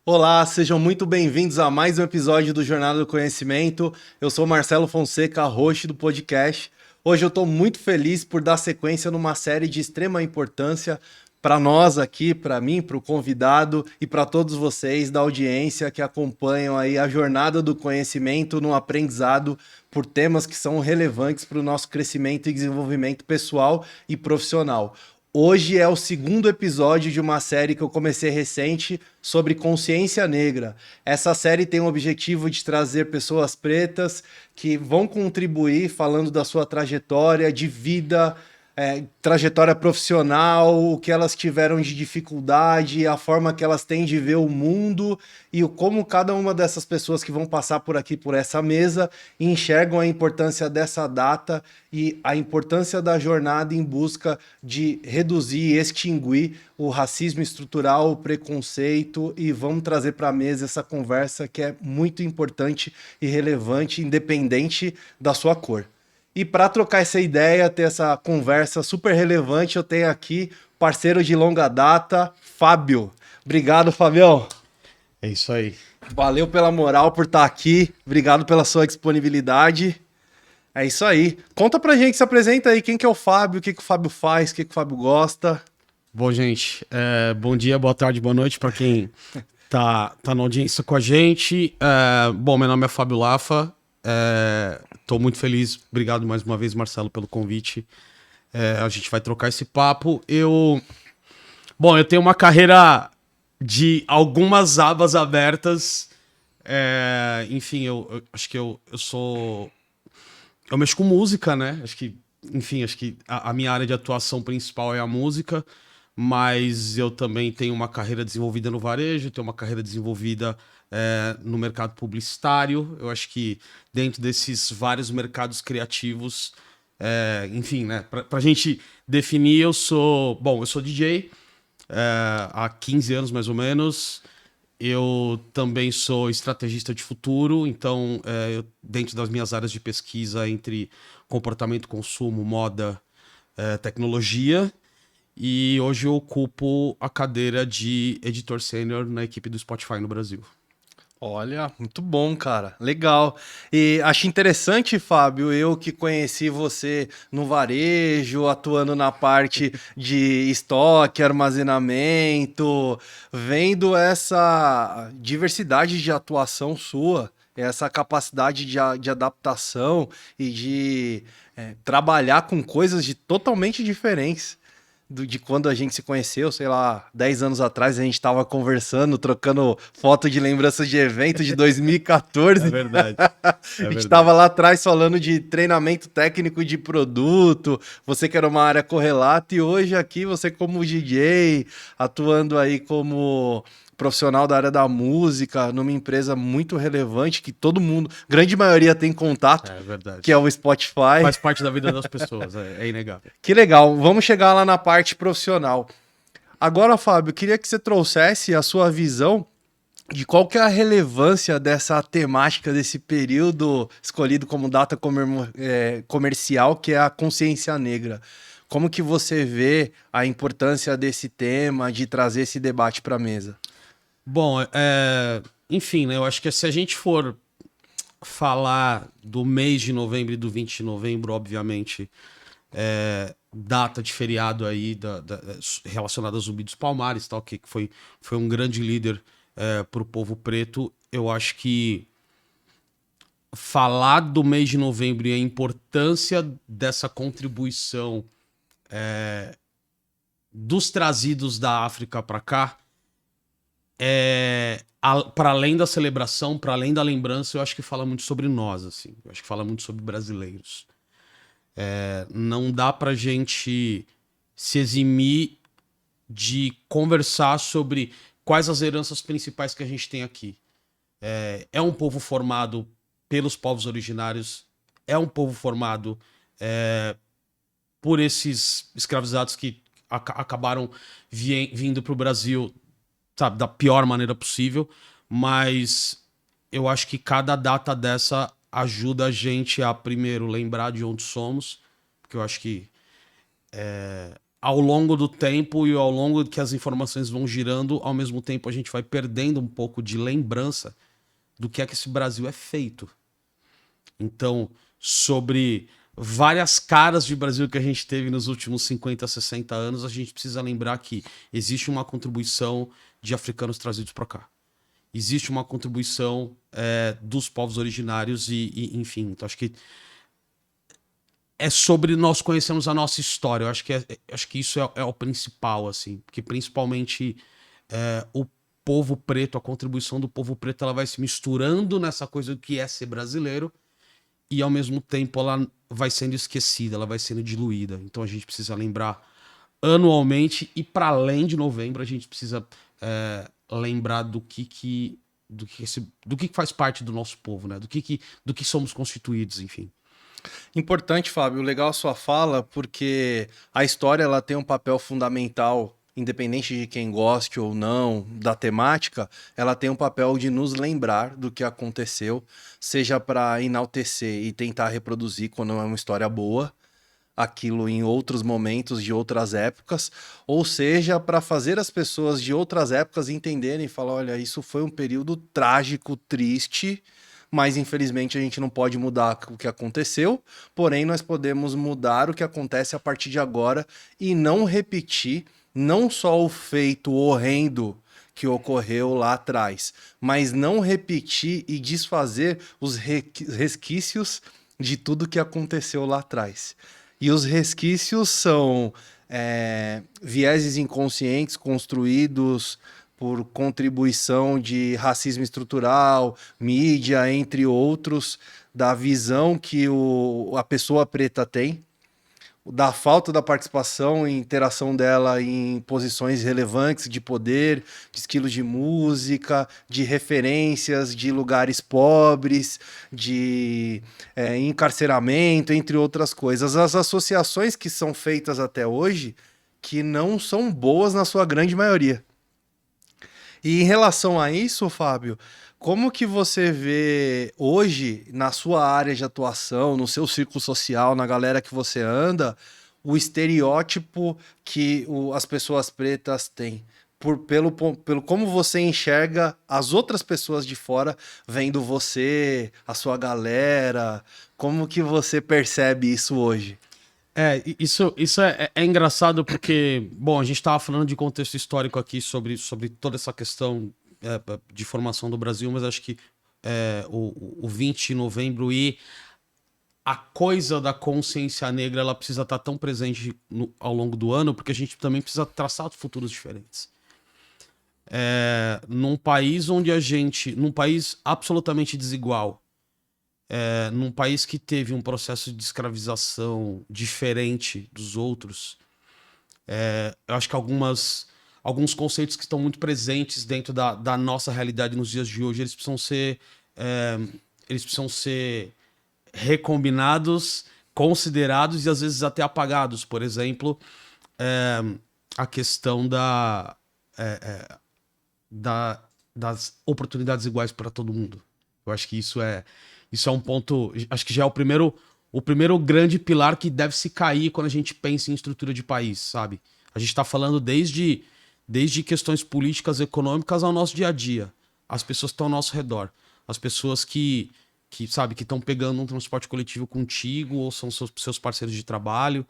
Olá, sejam muito bem-vindos a mais um episódio do Jornada do Conhecimento. Eu sou Marcelo Fonseca, host do podcast. Hoje eu estou muito feliz por dar sequência numa série de extrema importância para nós aqui, para mim, para o convidado e para todos vocês da audiência que acompanham aí a jornada do conhecimento no aprendizado por temas que são relevantes para o nosso crescimento e desenvolvimento pessoal e profissional. Hoje é o segundo episódio de uma série que eu comecei recente sobre consciência negra. Essa série tem o objetivo de trazer pessoas pretas que vão contribuir falando da sua trajetória de vida, trajetória profissional, o que elas tiveram de dificuldade, a forma que elas têm de ver o mundo e como cada uma dessas pessoas que vão passar por aqui, por essa mesa, enxergam a importância dessa data e a importância da jornada em busca de reduzir e extinguir o racismo estrutural, o preconceito, e vamos trazer para a mesa essa conversa que é muito importante e relevante, independente da sua cor. E para trocar essa ideia, ter essa conversa super relevante, eu tenho aqui parceiro de longa data, Fábio. Obrigado, Fabião. É isso aí. Valeu pela moral por estar aqui. Obrigado pela sua disponibilidade. É isso aí. Conta pra gente, se apresenta aí, quem que é o Fábio, o que que o Fábio faz, o que que o Fábio gosta. Bom, gente, bom dia, boa tarde, boa noite para quem tá na audiência com a gente. Bom, meu nome é Fábio Lafa, tô muito feliz, obrigado mais uma vez, Marcelo, pelo convite. A gente vai trocar esse papo. Bom, eu tenho uma carreira de algumas abas abertas. Enfim, eu acho que eu sou... Eu mexo com música, né? Acho que a minha área de atuação principal é a música, mas eu também tenho uma carreira desenvolvida no varejo, tenho uma carreira desenvolvida no mercado publicitário. Eu acho que dentro desses vários mercados criativos, enfim, né? Pra gente definir, eu sou DJ há 15 anos mais ou menos. Eu também sou estrategista de futuro, então, dentro das minhas áreas de pesquisa entre comportamento, consumo, moda, tecnologia, e hoje eu ocupo a cadeira de editor sênior na equipe do Spotify no Brasil. Olha, muito bom, cara. Legal. E acho interessante, Fábio, eu que conheci você no varejo, atuando na parte de estoque, armazenamento, vendo essa diversidade de atuação sua, essa capacidade de adaptação e de trabalhar com coisas de totalmente diferentes de quando a gente se conheceu, sei lá, 10 anos atrás, a gente estava conversando, trocando foto de lembranças de evento de 2014. É verdade, A é gente estava verdade. lá atrás falando de treinamento técnico de produto, você que era uma área correlata, e hoje aqui você como DJ, atuando aí como profissional da área da música, numa empresa muito relevante que todo mundo, grande maioria tem contato, É que é verdade. o Spotify. Faz parte da vida das pessoas, é inegável. Que legal, vamos chegar lá na parte profissional. Agora, Fábio, eu queria que você trouxesse a sua visão de qual que é a relevância dessa temática desse período escolhido como data comercial, que é a consciência negra. Como que você vê a importância desse tema, de trazer esse debate para a mesa? Bom, enfim, né, eu acho que se a gente for falar do mês de novembro e do 20 de novembro, obviamente, data de feriado aí relacionada a Zumbi dos Palmares, tal, que foi um grande líder para o povo preto. Eu acho que falar do mês de novembro e a importância dessa contribuição dos trazidos da África para cá, para além da celebração, para além da lembrança, eu acho que fala muito sobre nós, assim. Eu acho que fala muito sobre brasileiros. Não dá pra gente se eximir de conversar sobre quais as heranças principais que a gente tem aqui. É um povo formado pelos povos originários, é um povo formado por esses escravizados que acabaram vindo para o Brasil, sabe, da pior maneira possível, mas eu acho que cada data dessa ajuda a gente a, primeiro, lembrar de onde somos, porque eu acho que ao longo do tempo e ao longo que as informações vão girando, ao mesmo tempo a gente vai perdendo um pouco de lembrança do que é que esse Brasil é feito. Então, sobre várias caras de Brasil que a gente teve nos últimos 50, 60 anos, a gente precisa lembrar que existe uma contribuição de africanos trazidos para cá. Existe uma contribuição dos povos originários enfim, então acho que é sobre nós conhecermos a nossa história. Eu acho que isso é o principal, assim, porque principalmente o povo preto, a contribuição do povo preto, ela vai se misturando nessa coisa que é ser brasileiro e ao mesmo tempo ela vai sendo esquecida, ela vai sendo diluída. Então a gente precisa lembrar anualmente e para além de novembro a gente precisa lembrar do que faz parte do nosso povo, né? Do que somos constituídos, enfim. Importante, Fábio, legal a sua fala, porque a história ela tem um papel fundamental, independente de quem goste ou não da temática, ela tem um papel de nos lembrar do que aconteceu, seja para enaltecer e tentar reproduzir quando é uma história boa, aquilo em outros momentos de outras épocas, ou seja, para fazer as pessoas de outras épocas entenderem e falar, olha, isso foi um período trágico, triste, mas infelizmente a gente não pode mudar o que aconteceu, porém nós podemos mudar o que acontece a partir de agora e não repetir não só o feito horrendo que ocorreu lá atrás, mas não repetir e desfazer os resquícios de tudo que aconteceu lá atrás. E os resquícios são vieses inconscientes construídos por contribuição de racismo estrutural, mídia, entre outros, da visão que a pessoa preta tem, da falta da participação e interação dela em posições relevantes de poder, de estilos de música, de referências, de lugares pobres, de encarceramento, entre outras coisas. As associações que são feitas até hoje, que não são boas na sua grande maioria. E em relação a isso, Fábio, como que você vê hoje, na sua área de atuação, no seu círculo social, na galera que você anda, o estereótipo que as pessoas pretas têm? Pelo como você enxerga as outras pessoas de fora vendo você, a sua galera, como que você percebe isso hoje? Isso é engraçado porque, bom, a gente estava falando de contexto histórico aqui sobre toda essa questão de formação do Brasil, mas acho que o 20 de novembro e a coisa da consciência negra ela precisa estar tão presente ao longo do ano, porque a gente também precisa traçar futuros diferentes. Num país num país absolutamente desigual, num país que teve um processo de escravização diferente dos outros, eu acho que alguns conceitos que estão muito presentes dentro da nossa realidade nos dias de hoje, eles precisam ser recombinados, considerados e às vezes até apagados. Por exemplo, a questão das oportunidades iguais para todo mundo. Eu acho que isso é um ponto. Acho que já é o primeiro grande pilar que deve se cair quando a gente pensa em estrutura de país, sabe? A gente está falando desde questões políticas, econômicas ao nosso dia a dia. As pessoas que estão ao nosso redor. As pessoas que sabe, que estão pegando um transporte coletivo contigo, ou são seus parceiros de trabalho,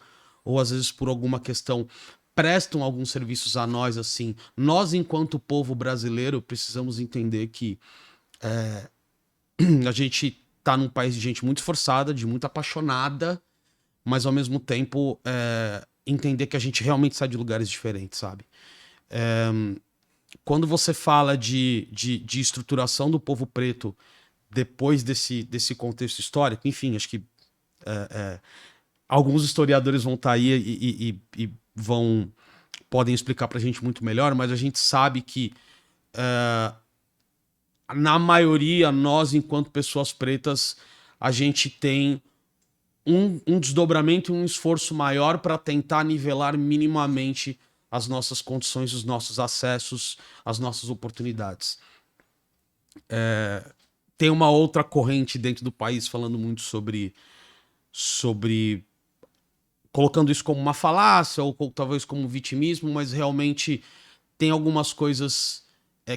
ou às vezes por alguma questão prestam alguns serviços a nós, assim. Nós, enquanto povo brasileiro, precisamos entender que a gente tá num país de gente muito esforçada, de muito apaixonada, mas ao mesmo tempo entender que a gente realmente sai de lugares diferentes, sabe? Quando você fala de estruturação do povo preto depois desse contexto histórico, enfim, acho que alguns historiadores vão estar aí e podem explicar pra gente muito melhor, mas a gente sabe que na maioria, nós, enquanto pessoas pretas, a gente tem um desdobramento e um esforço maior para tentar nivelar minimamente as nossas condições, os nossos acessos, as nossas oportunidades. Tem uma outra corrente dentro do país falando muito sobre colocando isso como uma falácia ou talvez como vitimismo, mas realmente tem algumas coisas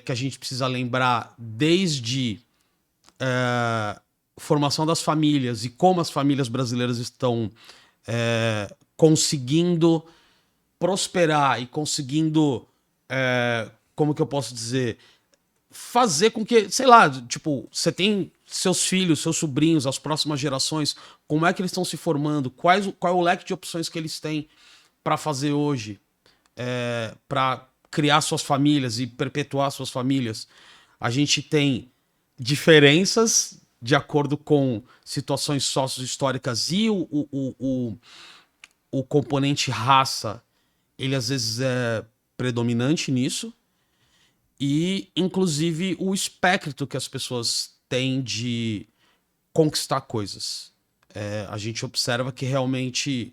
que a gente precisa lembrar desde formação das famílias e como as famílias brasileiras estão conseguindo prosperar e conseguindo, como que eu posso dizer, fazer com que, sei lá, tipo, você tem seus filhos, seus sobrinhos, as próximas gerações, como é que eles estão se formando, qual é o leque de opções que eles têm para fazer hoje, para criar suas famílias e perpetuar suas famílias. A gente tem diferenças de acordo com situações sócio-históricas e o componente raça, ele às vezes é predominante nisso. E, inclusive, o espectro que as pessoas têm de conquistar coisas. A gente observa que realmente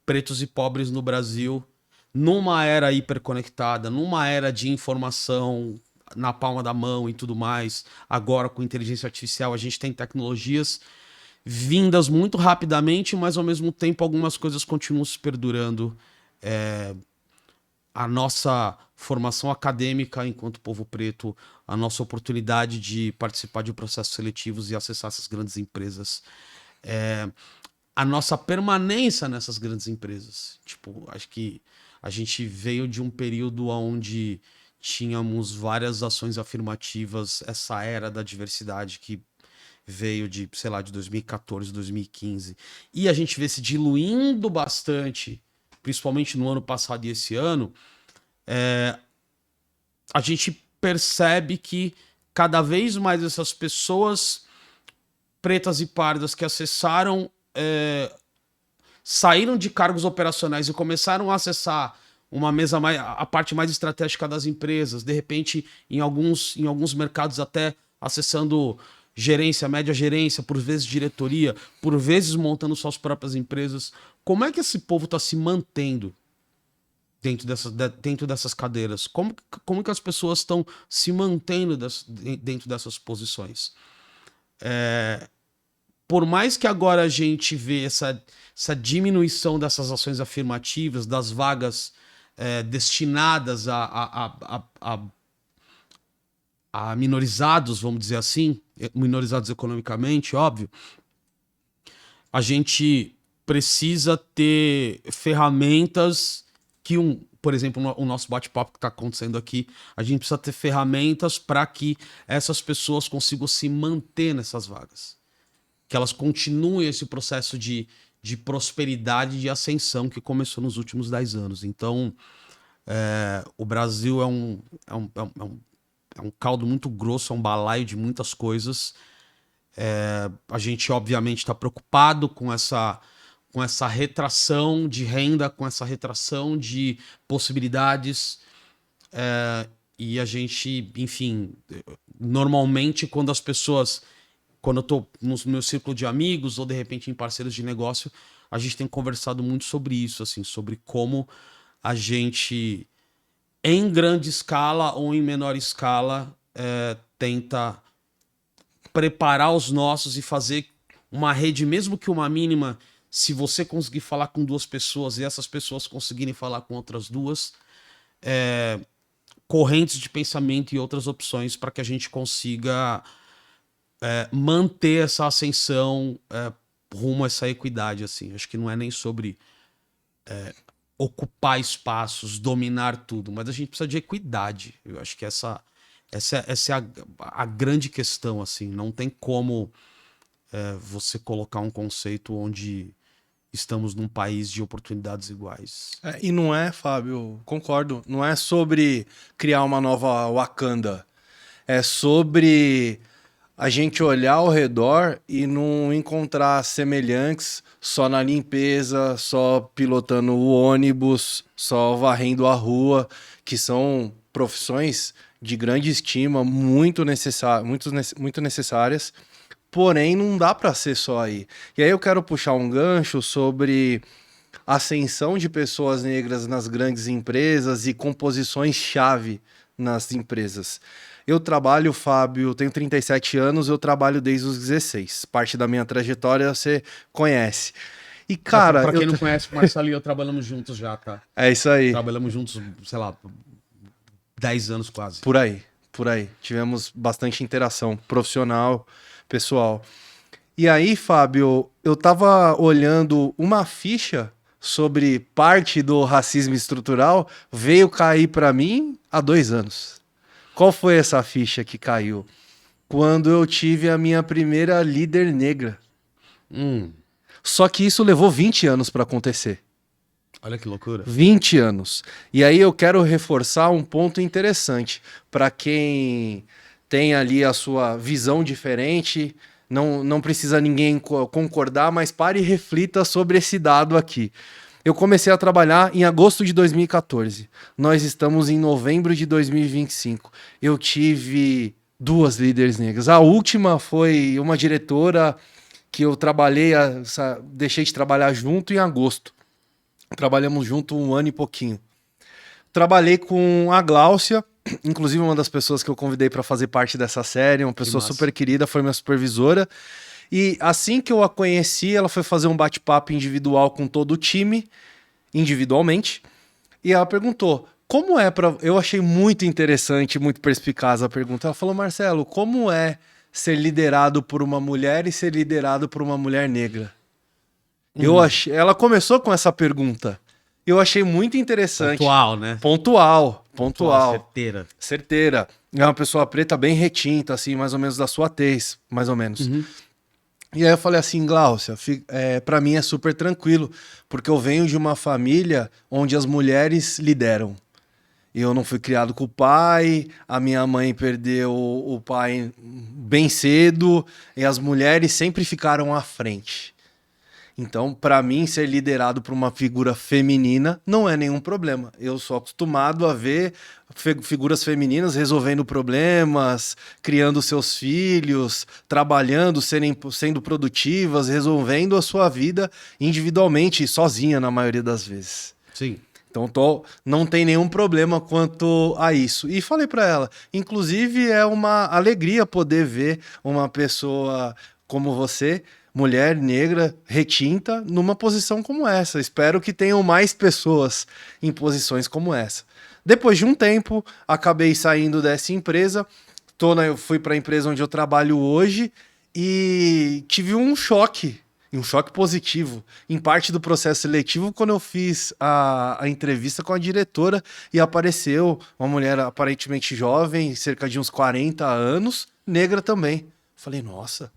pretos e pobres no Brasil, numa era hiperconectada, numa era de informação na palma da mão e tudo mais, agora com inteligência artificial, a gente tem tecnologias vindas muito rapidamente, mas ao mesmo tempo algumas coisas continuam se perdurando. A nossa formação acadêmica enquanto povo preto, a nossa oportunidade de participar de processos seletivos e acessar essas grandes empresas, a nossa permanência nessas grandes empresas. Tipo, acho que a gente veio de um período onde tínhamos várias ações afirmativas, essa era da diversidade que veio de, sei lá, de 2014, 2015, e a gente vê se diluindo bastante, principalmente no ano passado e esse ano, a gente percebe que cada vez mais essas pessoas pretas e pardas que acessaram, saíram de cargos operacionais e começaram a acessar uma mesa mais, a parte mais estratégica das empresas, de repente em alguns mercados até acessando gerência, média gerência, por vezes diretoria, por vezes montando suas próprias empresas. Como é que esse povo está se mantendo dentro dessas cadeiras? Como que as pessoas estão se mantendo dentro dessas posições? Por mais que agora a gente vê essa diminuição dessas ações afirmativas, das vagas destinadas a minorizados, vamos dizer assim, minorizados economicamente, óbvio, a gente precisa ter ferramentas que, por exemplo, o nosso bate-papo que está acontecendo aqui, a gente precisa ter ferramentas para que essas pessoas consigam se manter nessas vagas. Que elas continuem esse processo de prosperidade e de ascensão que começou nos últimos 10 anos. Então, o Brasil é um caldo muito grosso, é um balaio de muitas coisas. A gente, obviamente, está preocupado com essa retração de renda, com essa retração de possibilidades. E a gente, enfim, normalmente quando eu estou no meu círculo de amigos ou de repente em parceiros de negócio, a gente tem conversado muito sobre isso, assim, sobre como a gente, em grande escala ou em menor escala, tenta preparar os nossos e fazer uma rede, mesmo que uma mínima, se você conseguir falar com 2 pessoas e essas pessoas conseguirem falar com outras 2, correntes de pensamento e outras opções para que a gente consiga manter essa ascensão rumo a essa equidade, assim. Acho que não é nem sobre ocupar espaços, dominar tudo, mas a gente precisa de equidade. Eu acho que essa é a grande questão, assim. Não tem como você colocar um conceito onde estamos num país de oportunidades iguais. E não é, Fábio, concordo, não é sobre criar uma nova Wakanda. É sobre a gente olhar ao redor e não encontrar semelhantes só na limpeza, só pilotando o ônibus, só varrendo a rua, que são profissões de grande estima, muito necessárias, porém não dá para ser só aí. E aí eu quero puxar um gancho sobre ascensão de pessoas negras nas grandes empresas e composições-chave nas empresas. Eu trabalho, Fábio, tenho 37 anos, eu trabalho desde os 16. Parte da minha trajetória você conhece. E, cara... Pra quem não conhece, o Marcelo e eu trabalhamos juntos já, tá? É isso aí. Trabalhamos juntos, sei lá, 10 anos quase. Por aí, por aí. Tivemos bastante interação profissional, pessoal. E aí, Fábio, eu tava olhando uma ficha sobre parte do racismo estrutural, veio cair pra mim há 2 anos. Qual foi essa ficha que caiu? Quando eu tive a minha primeira líder negra. Só que isso levou 20 anos pra acontecer. Olha que loucura. 20 anos. E aí eu quero reforçar um ponto interessante para quem tem ali a sua visão diferente, não precisa ninguém concordar, mas pare e reflita sobre esse dado aqui. Eu comecei a trabalhar em agosto de 2014. Nós estamos em novembro de 2025. Eu tive 2 líderes negras. A última foi uma diretora que eu trabalhei, deixei de trabalhar junto em agosto. Trabalhamos junto 1 ano e pouquinho. Trabalhei com a Gláucia, inclusive uma das pessoas que eu convidei para fazer parte dessa série, uma pessoa super querida, foi minha supervisora. E assim que eu a conheci, ela foi fazer um bate-papo individual com todo o time, individualmente. E ela perguntou, como é para... Eu achei muito interessante, muito perspicaz a pergunta. Ela falou, Marcelo, como é ser liderado por uma mulher e ser liderado por uma mulher negra? Ela começou com essa pergunta. Eu achei muito interessante. Pontual, né? Pontual. Certeira. É uma pessoa preta bem retinta, assim, mais ou menos da sua tez, mais ou menos. E aí eu falei assim, Gláucia, pra mim é super tranquilo, porque eu venho de uma família onde as mulheres lideram. Eu não fui criado com o pai, a minha mãe perdeu o pai bem cedo, e as mulheres sempre ficaram à frente. Então, para mim, ser liderado por uma figura feminina não é nenhum problema. Eu sou acostumado a ver figuras femininas resolvendo problemas, criando seus filhos, trabalhando, sendo produtivas, resolvendo a sua vida individualmente e sozinha na maioria das vezes. Sim. Então, não tem nenhum problema quanto a isso. E falei para ela, inclusive é uma alegria poder ver uma pessoa como você, mulher negra, retinta, numa posição como essa. Espero que tenham mais pessoas em posições como essa. Depois de um tempo, acabei saindo dessa empresa, fui para a empresa onde eu trabalho hoje e tive um choque positivo, em parte do processo seletivo, quando eu fiz a entrevista com a diretora e apareceu uma mulher aparentemente jovem, cerca de uns 40 anos, negra também. Falei, nossa,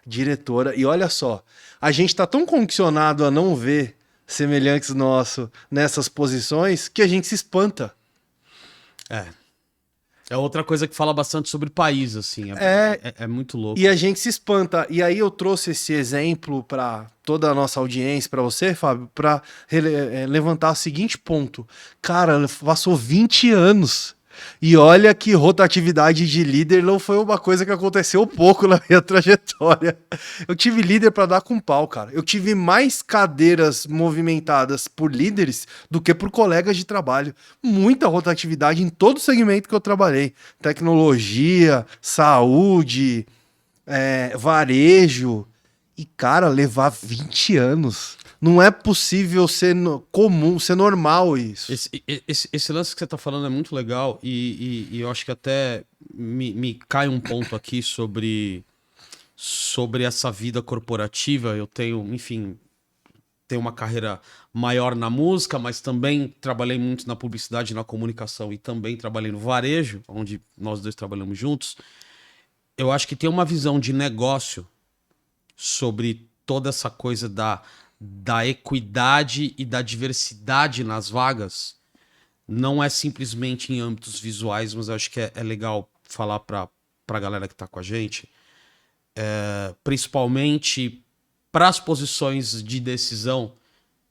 diretora. E olha só, a gente tá tão condicionado a não ver semelhantes nossos nessas posições que a gente se espanta. É outra coisa que fala bastante sobre o país, assim. É muito louco. E a gente se espanta. E aí eu trouxe esse exemplo para toda a nossa audiência, para você, Fábio, para levantar o seguinte ponto. Cara, passou 20 anos. E olha que rotatividade de líder não foi uma coisa que aconteceu pouco na minha trajetória. Eu tive líder para dar com pau, cara. Eu tive mais cadeiras movimentadas por líderes do que por colegas de trabalho. Muita rotatividade em todo segmento que eu trabalhei. Tecnologia, saúde, varejo. E, cara, levar 20 anos... Não é possível ser comum, ser normal isso. Esse lance que você tá falando é muito legal e eu acho que até me cai um ponto aqui sobre essa vida corporativa. Eu tenho, enfim, tenho uma carreira maior na música, mas também trabalhei muito na publicidade e na comunicação e também trabalhei no varejo, onde nós dois trabalhamos juntos. Eu acho que tem uma visão de negócio sobre toda essa coisa da equidade e da diversidade nas vagas, não é simplesmente em âmbitos visuais, mas eu acho que é legal falar para a galera que está com a gente, principalmente para as posições de decisão,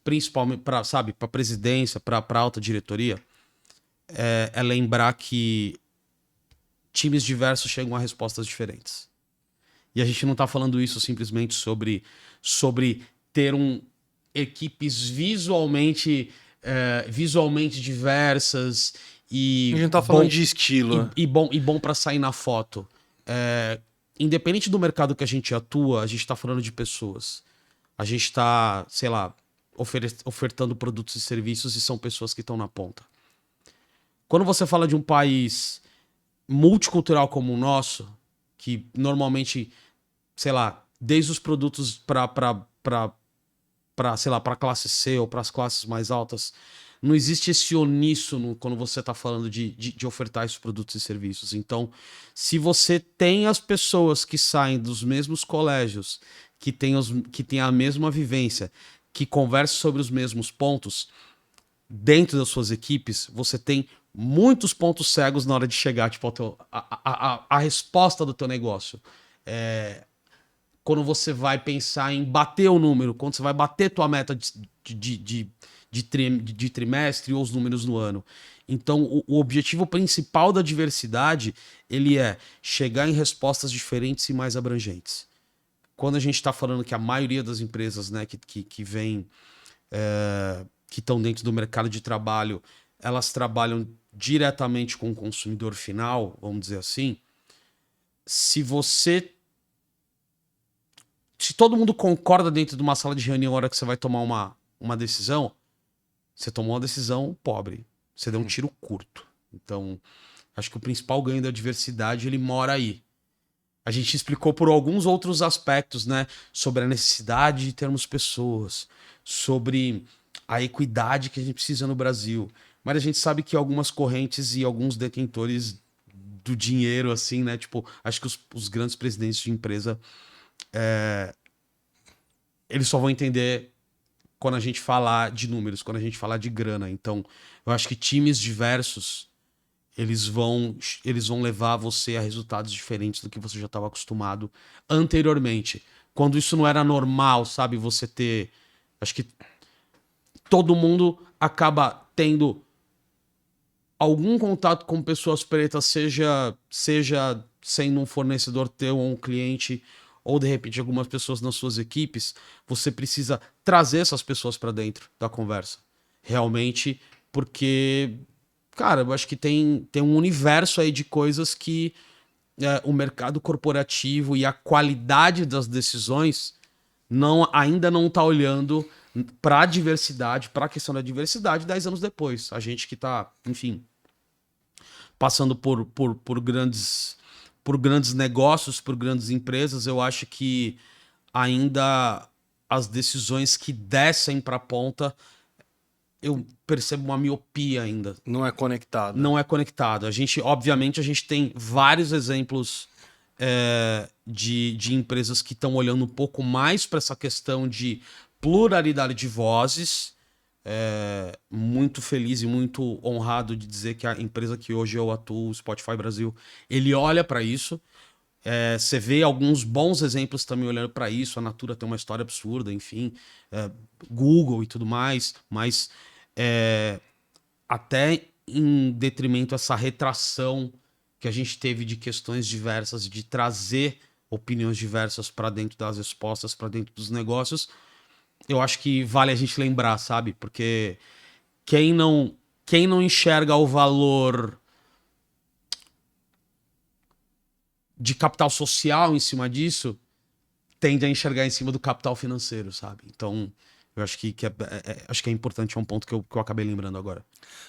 principalmente para a presidência, para a alta diretoria, é lembrar que times diversos chegam a respostas diferentes. E a gente não está falando isso simplesmente sobre ter equipes visualmente diversas e... A gente tá falando de estilo. E bom para sair na foto. Independente do mercado que a gente atua, a gente está falando de pessoas. A gente está, sei lá, ofertando produtos e serviços e são pessoas que estão na ponta. Quando você fala de um país multicultural como o nosso, que normalmente, sei lá, desde os produtos sei lá, para classe C ou para as classes mais altas, não existe esse uníssono quando você está falando de ofertar esses produtos e serviços. Então, se você tem as pessoas que saem dos mesmos colégios, que têm a mesma vivência, que conversam sobre os mesmos pontos, dentro das suas equipes, você tem muitos pontos cegos na hora de chegar tipo, a resposta do teu negócio. Quando você vai pensar em bater o número, quando você vai bater tua meta de trimestre ou os números no ano. Então, o objetivo principal da diversidade, ele é chegar em respostas diferentes e mais abrangentes. Quando a gente está falando que a maioria das empresas, né, que vem, que estão dentro do mercado de trabalho, elas trabalham diretamente com o consumidor final, vamos dizer assim, se todo mundo concorda dentro de uma sala de reunião na hora que você vai tomar uma decisão, você tomou uma decisão pobre. Você deu um tiro curto. Então, acho que o principal ganho da diversidade, ele mora aí. A gente explicou por alguns outros aspectos, né? Sobre a necessidade de termos pessoas, sobre a equidade que a gente precisa no Brasil. Mas a gente sabe que algumas correntes e alguns detentores do dinheiro, assim, né? Tipo, acho que os grandes presidentes de empresa... eles só vão entender quando a gente falar de números, quando a gente falar de grana. Então, eu acho que times diversos, eles vão levar você a resultados diferentes do que você já estava acostumado anteriormente. Quando isso não era normal, sabe? Você ter... Acho que todo mundo acaba tendo algum contato com pessoas pretas, seja sendo um fornecedor teu ou um cliente, ou de repente algumas pessoas nas suas equipes, você precisa trazer essas pessoas para dentro da conversa. Realmente, porque, cara, eu acho que tem um universo aí de coisas que o mercado corporativo e a qualidade das decisões ainda não está olhando para a diversidade, para a questão da diversidade 10 anos depois. A gente que está, enfim, passando por grandes negócios, por grandes empresas, eu acho que ainda as decisões que descem para a ponta, eu percebo uma miopia ainda. Não é conectado. Não é conectado. Obviamente, a gente tem vários exemplos de empresas que estão olhando um pouco mais para essa questão de pluralidade de vozes. Muito feliz e muito honrado de dizer que a empresa que hoje eu atuo, o Spotify Brasil, ele olha para isso. Você vê alguns bons exemplos também olhando para isso. A Natura tem uma história absurda, enfim, Google e tudo mais, mas até em detrimento essa retração que a gente teve de questões diversas, de trazer opiniões diversas para dentro das respostas, para dentro dos negócios, eu acho que vale a gente lembrar, sabe? Porque quem não enxerga o valor de capital social em cima disso, tende a enxergar em cima do capital financeiro, sabe? Então, eu acho que acho que é importante, é um ponto que eu acabei lembrando agora.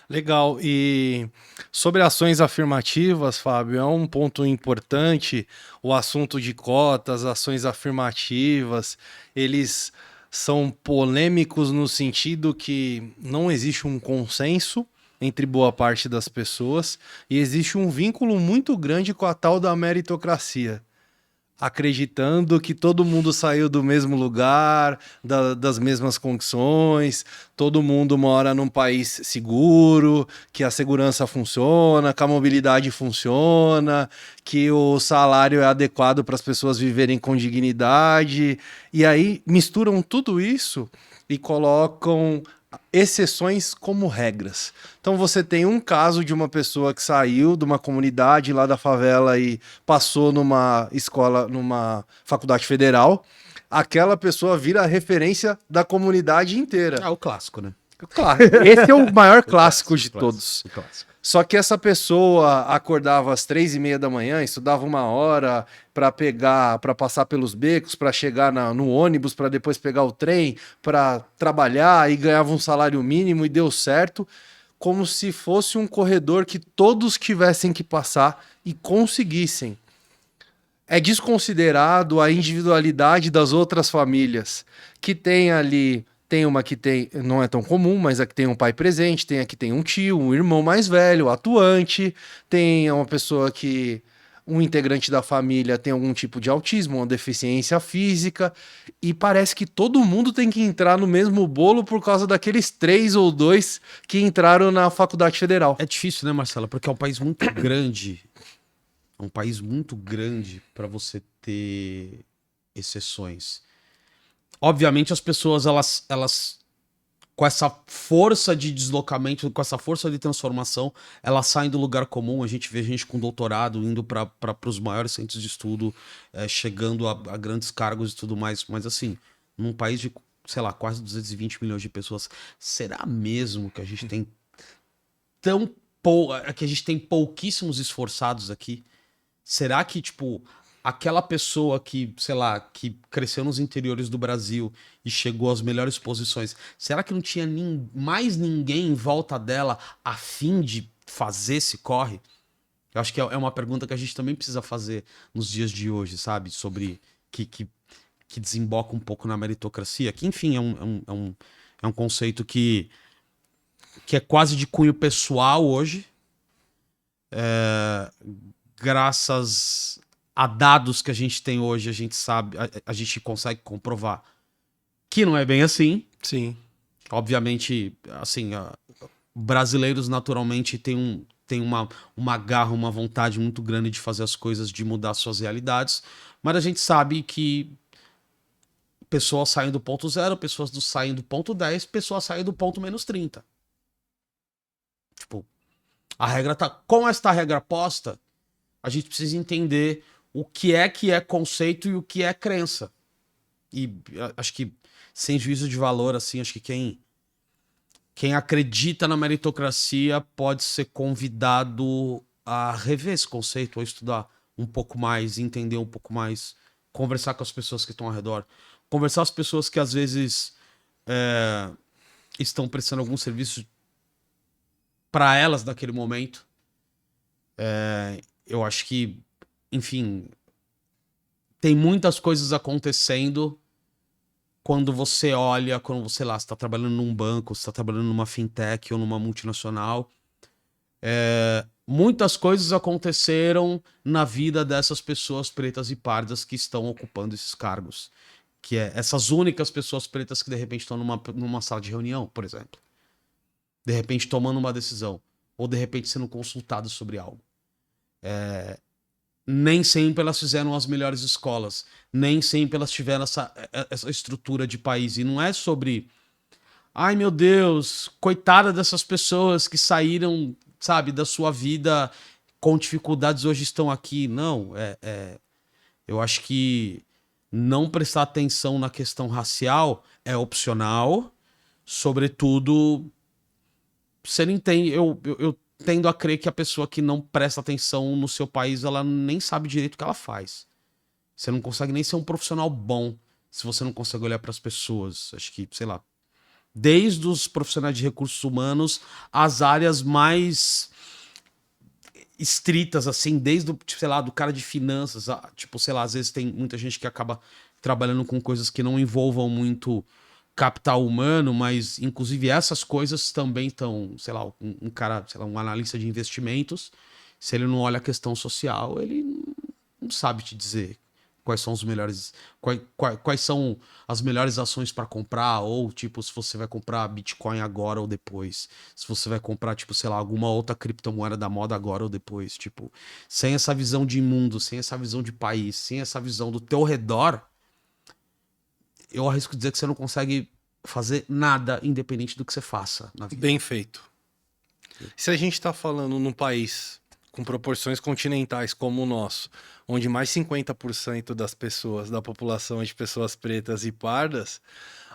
Legal. E sobre ações afirmativas, Fábio, é um ponto importante o assunto de cotas, ações afirmativas, eles são polêmicos no sentido que não existe um consenso entre boa parte das pessoas e existe um vínculo muito grande com a tal da meritocracia, acreditando que todo mundo saiu do mesmo lugar, das mesmas condições, todo mundo mora num país seguro, que a segurança funciona, que a mobilidade funciona, que o salário é adequado para as pessoas viverem com dignidade. E aí misturam tudo isso e colocam exceções como regras. Então você tem um caso de uma pessoa que saiu de uma comunidade lá da favela e passou numa escola, numa faculdade federal, aquela pessoa vira a referência da comunidade inteira. É o clássico, né? Claro, esse é o maior clássico de Clássico, todos. clássico. Só que essa pessoa acordava às 3:30 da manhã, estudava 1 hora para passar pelos becos, para chegar no ônibus, para depois pegar o trem, para trabalhar e ganhava um salário mínimo e deu certo, como se fosse um corredor que todos tivessem que passar e conseguissem. É desconsiderado a individualidade das outras famílias, que tem ali, tem uma que tem, não é tão comum, mas a que tem um pai presente, tem a que tem um tio, um irmão mais velho, atuante, tem uma pessoa que, um integrante da família tem algum tipo de autismo, uma deficiência física, e parece que todo mundo tem que entrar no mesmo bolo por causa daqueles 3 ou 2 que entraram na faculdade federal. É difícil, né, Marcela? Porque é um país muito grande. É um país muito grande para você ter exceções. Obviamente, as pessoas, elas, com essa força de deslocamento, com essa força de transformação, elas saem do lugar comum. A gente vê gente com doutorado indo para os maiores centros de estudo, chegando a grandes cargos e tudo mais. Mas, assim, num país de, sei lá, quase 220 milhões de pessoas, será mesmo que a gente tem que a gente tem pouquíssimos esforçados aqui? Será que, tipo, aquela pessoa que, sei lá, que cresceu nos interiores do Brasil e chegou às melhores posições, será que não tinha mais ninguém em volta dela a fim de fazer esse corre? Eu acho que é uma pergunta que a gente também precisa fazer nos dias de hoje, sabe? Sobre que desemboca um pouco na meritocracia, que, enfim, é um conceito que é quase de cunho pessoal hoje. Graças a dados que a gente tem hoje, a gente sabe, a gente consegue comprovar que não é bem assim. Sim. Obviamente, assim, brasileiros naturalmente têm uma garra, uma vontade muito grande de fazer as coisas, de mudar suas realidades, mas a gente sabe que pessoas saem do ponto 0, pessoas saem do ponto 10, pessoas saem do ponto -30. Tipo, a regra tá... Com esta regra posta, a gente precisa entender o que é conceito e o que é crença. E acho que, sem juízo de valor, assim, acho que quem acredita na meritocracia pode ser convidado a rever esse conceito, a estudar um pouco mais, entender um pouco mais, conversar com as pessoas que estão ao redor, conversar com as pessoas que às vezes estão prestando algum serviço para elas naquele momento. Eu acho que, enfim, tem muitas coisas acontecendo quando você olha, quando você, lá, está trabalhando num banco, você está trabalhando numa fintech ou numa multinacional. Muitas coisas aconteceram na vida dessas pessoas pretas e pardas que estão ocupando esses cargos. Que é essas únicas pessoas pretas que de repente estão numa sala de reunião, por exemplo. De repente tomando uma decisão. Ou de repente sendo consultados sobre algo. Nem sempre elas fizeram as melhores escolas. Nem sempre elas tiveram essa estrutura de país. E não é sobre... Ai, meu Deus, coitada dessas pessoas que saíram, sabe, da sua vida com dificuldades, hoje estão aqui. Não, eu acho que não prestar atenção na questão racial é opcional. Sobretudo, você não entende... Eu tendo a crer que a pessoa que não presta atenção no seu país, ela nem sabe direito o que ela faz. Você não consegue nem ser um profissional bom se você não consegue olhar para as pessoas. Acho que, sei lá, desde os profissionais de recursos humanos às áreas mais estritas, assim, desde o, sei lá, do cara de finanças, tipo, sei lá, às vezes tem muita gente que acaba trabalhando com coisas que não envolvam muito capital humano, mas inclusive essas coisas também estão, sei lá, um cara, sei lá, um analista de investimentos, se ele não olha a questão social, ele não sabe te dizer quais são os melhores, quais são as melhores ações para comprar, ou tipo, se você vai comprar Bitcoin agora ou depois, se você vai comprar, tipo, sei lá, alguma outra criptomoeda da moda agora ou depois, tipo, sem essa visão de mundo, sem essa visão de país, sem essa visão do teu redor, eu arrisco dizer que você não consegue fazer nada independente do que você faça na vida. Bem feito. Se a gente está falando num país com proporções continentais como o nosso, onde mais 50% das pessoas, da população é de pessoas pretas e pardas,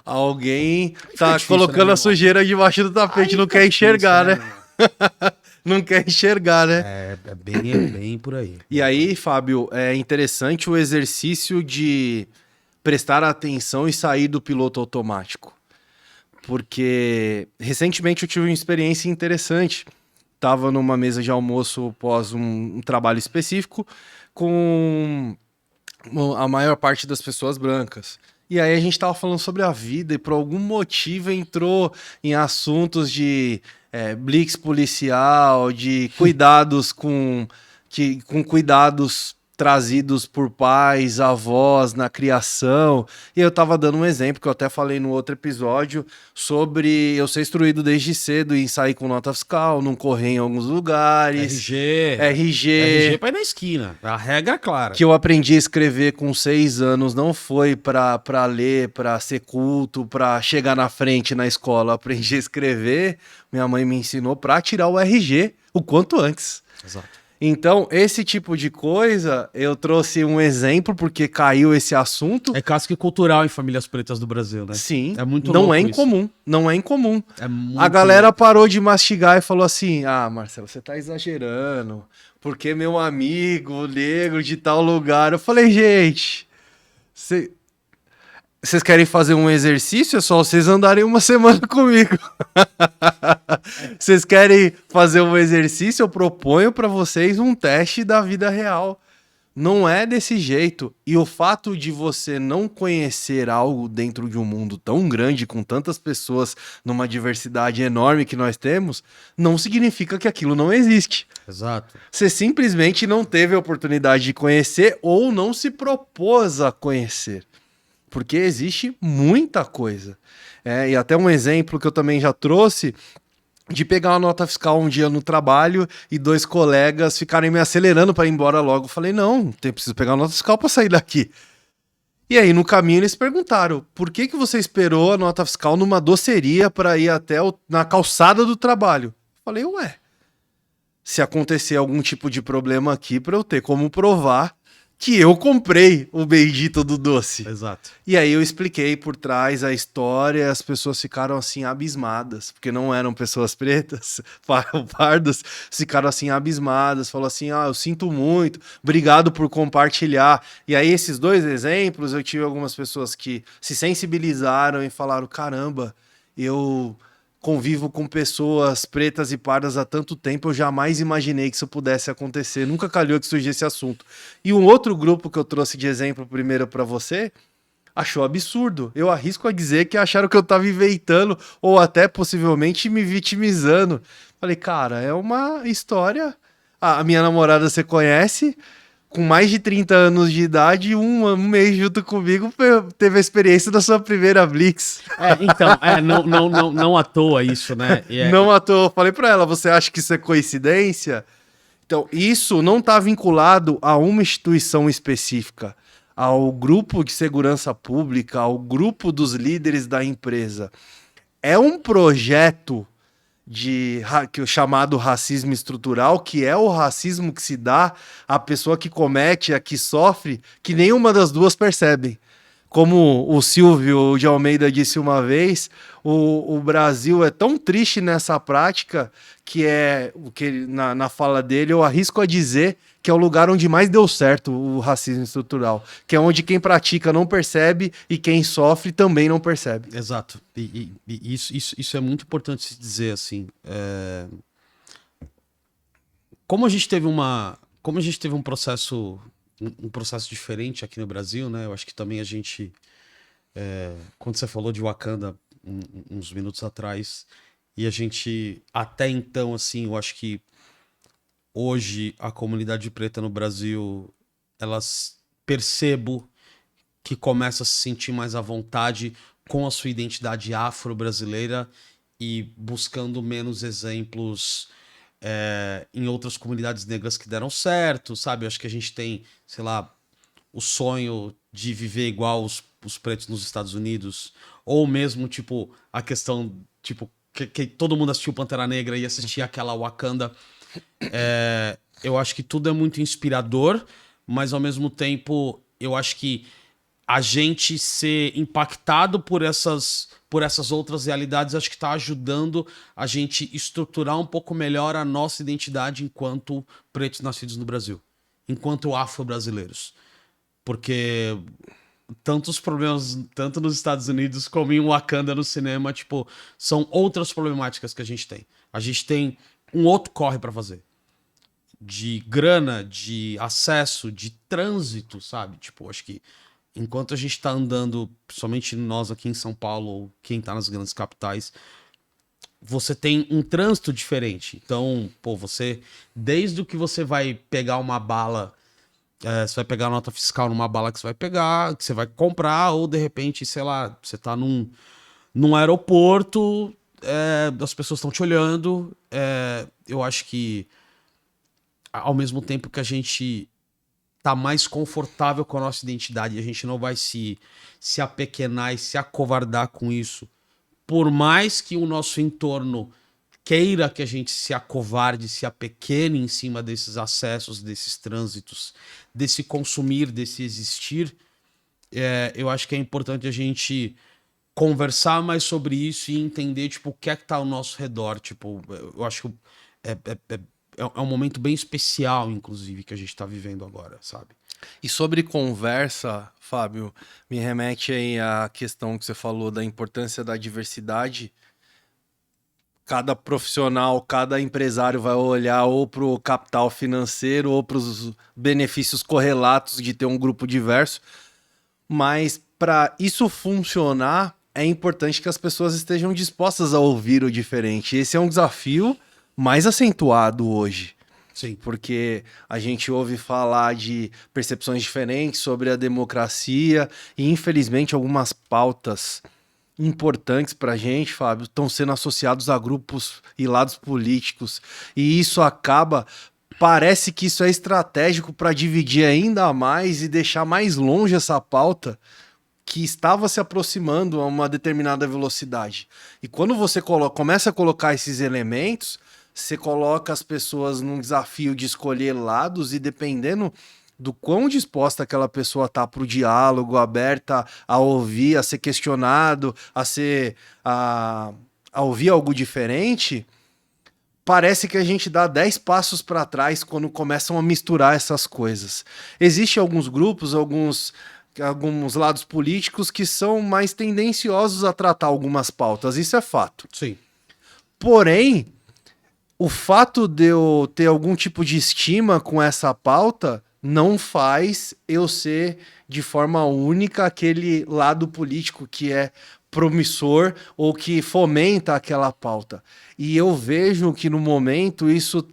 alguém tá difícil, colocando né, a sujeira debaixo do tapete, não quer enxergar, né? Não quer enxergar, né? É bem por aí. E aí, Fábio, é interessante o exercício de prestar atenção e sair do piloto automático. Porque recentemente eu tive uma experiência interessante. Estava numa mesa de almoço pós um trabalho específico com a maior parte das pessoas brancas. E aí a gente estava falando sobre a vida e por algum motivo entrou em assuntos de blitz policial, de cuidados com cuidados trazidos por pais, avós na criação. E eu tava dando um exemplo que eu até falei no outro episódio sobre eu ser instruído desde cedo em sair com nota fiscal, não correr em alguns lugares. RG pra ir na esquina. A regra é clara. Que eu aprendi a escrever com 6 anos, não foi pra ler, pra ser culto, pra chegar na frente na escola. Eu aprendi a escrever, minha mãe me ensinou pra tirar o RG o quanto antes. Exato. Então, esse tipo de coisa, eu trouxe um exemplo porque caiu esse assunto. É casca cultural em famílias pretas do Brasil, né? Sim, É muito não louco é isso. incomum, não é incomum. É muito A galera louco. parou de mastigar e falou assim: ah, Marcelo, você tá exagerando, porque meu amigo negro de tal lugar. Eu falei, gente, vocês querem fazer um exercício? É só vocês andarem uma semana comigo. Vocês querem fazer um exercício? Eu proponho para vocês um teste da vida real. Não é desse jeito. E o fato de você não conhecer algo dentro de um mundo tão grande, com tantas pessoas, numa diversidade enorme que nós temos, não significa que aquilo não existe. Exato. Você simplesmente não teve a oportunidade de conhecer ou não se propôs a conhecer. Porque existe muita coisa. E até um exemplo que eu também já trouxe, de pegar uma nota fiscal um dia no trabalho e 2 colegas ficarem me acelerando para ir embora logo. Eu falei, não, preciso pegar uma nota fiscal para sair daqui. E aí, no caminho, eles perguntaram, por que você esperou a nota fiscal numa doceria para ir até na calçada do trabalho? Eu falei, ué, se acontecer algum tipo de problema aqui, para eu ter como provar que eu comprei o bendito do doce. Exato. E aí eu expliquei por trás a história, as pessoas ficaram assim abismadas, porque não eram pessoas pretas, pardas, ficaram assim abismadas, falou assim, eu sinto muito, obrigado por compartilhar. E aí esses 2 exemplos, eu tive algumas pessoas que se sensibilizaram e falaram, caramba, eu convivo com pessoas pretas e pardas há tanto tempo, eu jamais imaginei que isso pudesse acontecer. Nunca calhou que surgisse esse assunto. E um outro grupo que eu trouxe de exemplo primeiro para você, achou absurdo. Eu arrisco a dizer que acharam que eu tava inventando ou até possivelmente me vitimizando. Falei, cara, é uma história. A minha namorada você conhece, com mais de 30 anos de idade, um mês junto comigo, teve a experiência da sua primeira Blitz. Não à toa isso, né? Não à toa. Falei pra ela, você acha que isso é coincidência? Então, isso não está vinculado a uma instituição específica, ao grupo de segurança pública, ao grupo dos líderes da empresa. É um projeto chamado racismo estrutural, que é o racismo que se dá à pessoa que comete, a que sofre, que nenhuma das duas percebem. Como o Silvio de Almeida disse uma vez, o Brasil é tão triste nessa prática que na fala dele, eu arrisco a dizer que é o lugar onde mais deu certo o racismo estrutural, que é onde quem pratica não percebe e quem sofre também não percebe. Exato. E isso é muito importante se dizer, assim. Como a gente teve um processo diferente aqui no Brasil, né? Eu acho que também a gente, quando você falou de Wakanda uns minutos atrás, e a gente até então, assim, eu acho que hoje a comunidade preta no Brasil, percebo que começa a se sentir mais à vontade com a sua identidade afro-brasileira e buscando menos exemplos em outras comunidades negras que deram certo, sabe? Eu acho que a gente tem, sei lá, o sonho de viver igual os pretos nos Estados Unidos, ou mesmo, tipo, a questão, tipo, que todo mundo assistiu Pantera Negra e assistia aquela Wakanda. eu acho que tudo é muito inspirador, mas ao mesmo tempo eu acho que a gente ser impactado por essas outras realidades, acho que está ajudando a gente estruturar um pouco melhor a nossa identidade enquanto pretos nascidos no Brasil, enquanto afro-brasileiros. Porque tantos problemas, tanto nos Estados Unidos como em Wakanda no cinema, tipo, são outras problemáticas que a gente tem. A gente tem um outro corre para fazer. De grana, de acesso, de trânsito, sabe? Tipo, acho que enquanto a gente tá andando, somente nós aqui em São Paulo, ou quem tá nas grandes capitais, você tem um trânsito diferente. Então, pô, desde o que você vai pegar uma bala, você vai pegar a nota fiscal numa bala que você vai pegar, que você vai comprar, ou de repente, sei lá, você tá num aeroporto, as pessoas estão te olhando. Eu acho que, ao mesmo tempo que a gente tá mais confortável com a nossa identidade, a gente não vai se apequenar e se acovardar com isso, por mais que o nosso entorno queira que a gente se acovarde, se apequene em cima desses acessos, desses trânsitos, desse consumir, desse existir, eu acho que é importante a gente conversar mais sobre isso e entender, tipo, o que é que tá ao nosso redor. Tipo, eu acho que é um momento bem especial, inclusive, que a gente tá vivendo agora, sabe? E sobre conversa, Fábio, me remete aí à questão que você falou da importância da diversidade. Cada profissional, cada empresário vai olhar ou para o capital financeiro ou para os benefícios correlatos de ter um grupo diverso. Mas para isso funcionar, é importante que as pessoas estejam dispostas a ouvir o diferente. Esse é um desafio mais acentuado hoje. Sim. Porque a gente ouve falar de percepções diferentes sobre a democracia e, infelizmente, algumas pautas importantes para a gente, Fábio, estão sendo associados a grupos e lados políticos. E isso parece que isso é estratégico para dividir ainda mais e deixar mais longe essa pauta que estava se aproximando a uma determinada velocidade. E quando você começa a colocar esses elementos, você coloca as pessoas num desafio de escolher lados e, dependendo do quão disposta aquela pessoa tá para o diálogo, aberta a ouvir, a ser questionado, a ouvir algo diferente, parece que a gente dá 10 passos para trás quando começam a misturar essas coisas. Existem alguns grupos, alguns lados políticos que são mais tendenciosos a tratar algumas pautas, isso é fato. Sim. Porém, o fato de eu ter algum tipo de estima com essa pauta não faz eu ser de forma única aquele lado político que é promissor ou que fomenta aquela pauta. E eu vejo que no momento isso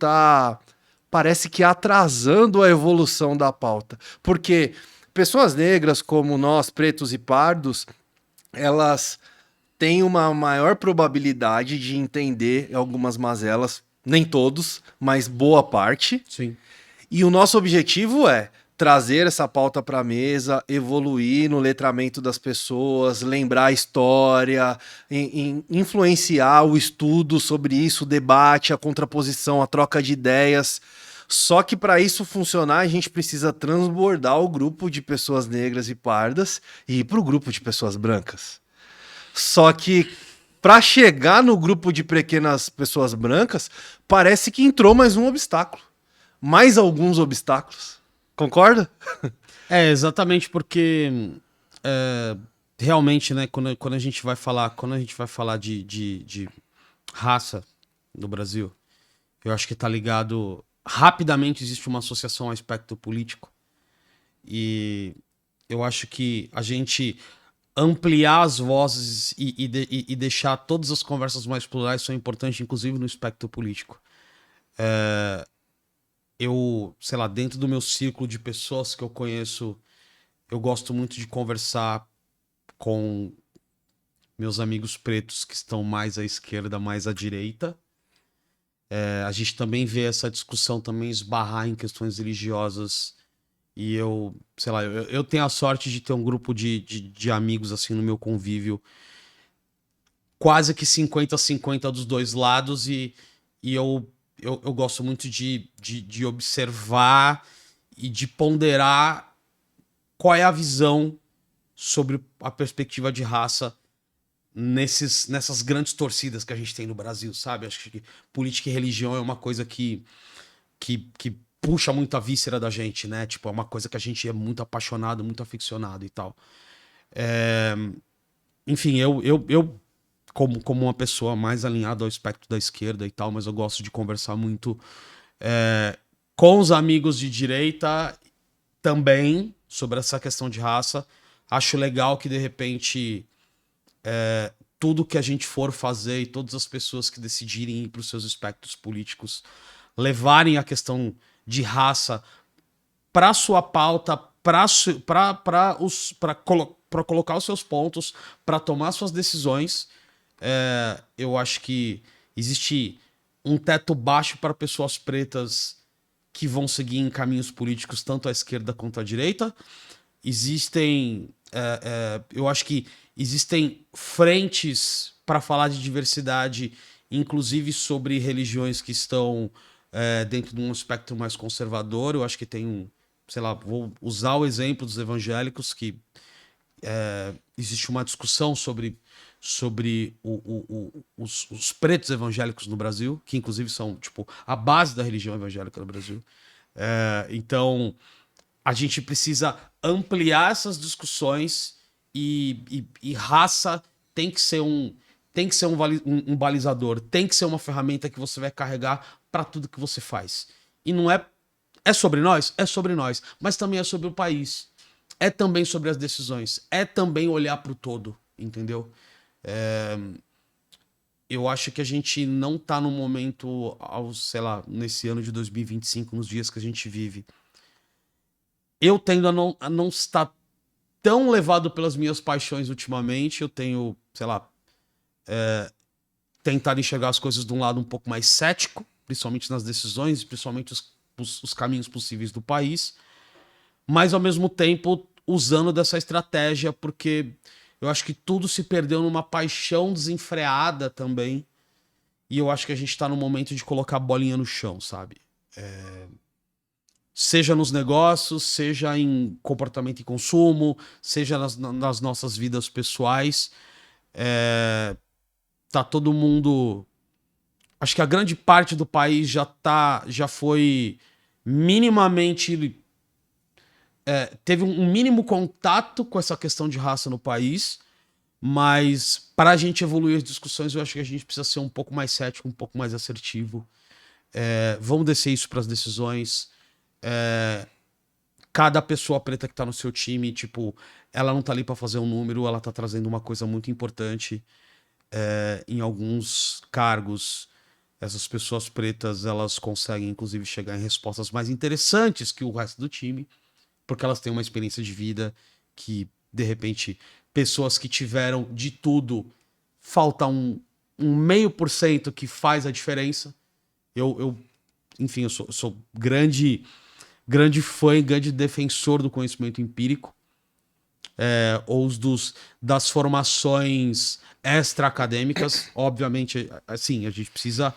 parece que atrasando a evolução da pauta. Porque pessoas negras como nós, pretos e pardos, elas têm uma maior probabilidade de entender algumas mazelas, nem todos, mas boa parte. Sim. E o nosso objetivo é trazer essa pauta para a mesa, evoluir no letramento das pessoas, lembrar a história, influenciar o estudo sobre isso, o debate, a contraposição, a troca de ideias. Só que para isso funcionar, a gente precisa transbordar o grupo de pessoas negras e pardas e ir para o grupo de pessoas brancas. Só que para chegar no grupo de pequenas pessoas brancas, parece que entrou mais um obstáculo. Mais alguns obstáculos. Concorda? Exatamente, porque realmente, né, quando a gente vai falar de raça no Brasil, eu acho que tá ligado. Rapidamente existe uma associação ao aspecto político. E eu acho que a gente ampliar as vozes e deixar todas as conversas mais plurais são importantes, inclusive no espectro político. Eu, sei lá, dentro do meu círculo de pessoas que eu conheço, eu gosto muito de conversar com meus amigos pretos que estão mais à esquerda, mais à direita. A gente também vê essa discussão também esbarrar em questões religiosas. E eu, sei lá, eu tenho a sorte de ter um grupo de amigos assim no meu convívio, quase que 50-50 dos dois lados, e eu eu gosto muito de observar e de ponderar qual é a visão sobre a perspectiva de raça nessas grandes torcidas que a gente tem no Brasil, sabe? Acho que política e religião é uma coisa que puxa muito a víscera da gente, né? Tipo, é uma coisa que a gente é muito apaixonado, muito aficionado e tal. Enfim, eu como uma pessoa mais alinhada ao espectro da esquerda e tal, mas eu gosto de conversar muito com os amigos de direita também sobre essa questão de raça. Acho legal que, de repente, tudo que a gente for fazer e todas as pessoas que decidirem ir para os seus espectros políticos levarem a questão de raça para sua pauta, para colocar os seus pontos, para tomar suas decisões. Eu acho que existe um teto baixo para pessoas pretas que vão seguir em caminhos políticos tanto à esquerda quanto à direita. Eu acho que existem frentes para falar de diversidade, inclusive sobre religiões que estão dentro de um espectro mais conservador. Eu acho que tem sei lá, vou usar o exemplo dos evangélicos, que existe uma discussão sobre os pretos evangélicos no Brasil, que inclusive são tipo a base da religião evangélica no Brasil. Então a gente precisa ampliar essas discussões e raça tem que ser um balizador, tem que ser uma ferramenta que você vai carregar para tudo que você faz. E não é sobre nós? É sobre nós, mas também é sobre o país. É também sobre as decisões, é também olhar para o todo, entendeu? Eu acho que a gente não tá no momento, sei lá, nesse ano de 2025, nos dias que a gente vive. Eu tendo a não estar tão levado pelas minhas paixões ultimamente. Eu tenho, sei lá, tentado enxergar as coisas de um lado um pouco mais cético, principalmente nas decisões, principalmente os caminhos possíveis do país, mas ao mesmo tempo usando dessa estratégia, porque eu acho que tudo se perdeu numa paixão desenfreada também, e eu acho que a gente tá no momento de colocar a bolinha no chão, sabe? Seja nos negócios, seja em comportamento e consumo, seja nas nossas vidas pessoais. Tá todo mundo... Acho que a grande parte do país já foi minimamente... teve um mínimo contato com essa questão de raça no país, mas para a gente evoluir as discussões, eu acho que a gente precisa ser um pouco mais cético, um pouco mais assertivo. Vamos descer isso para as decisões. Cada pessoa preta que tá no seu time, tipo, ela não tá ali para fazer um número, ela tá trazendo uma coisa muito importante. Em alguns cargos, essas pessoas pretas, elas conseguem inclusive chegar em respostas mais interessantes que o resto do time, porque elas têm uma experiência de vida que, de repente, pessoas que tiveram de tudo, falta um 0,5% que faz a diferença. Enfim, eu sou grande fã e grande defensor do conhecimento empírico, ou das formações extra-acadêmicas. Obviamente, assim, a gente precisa...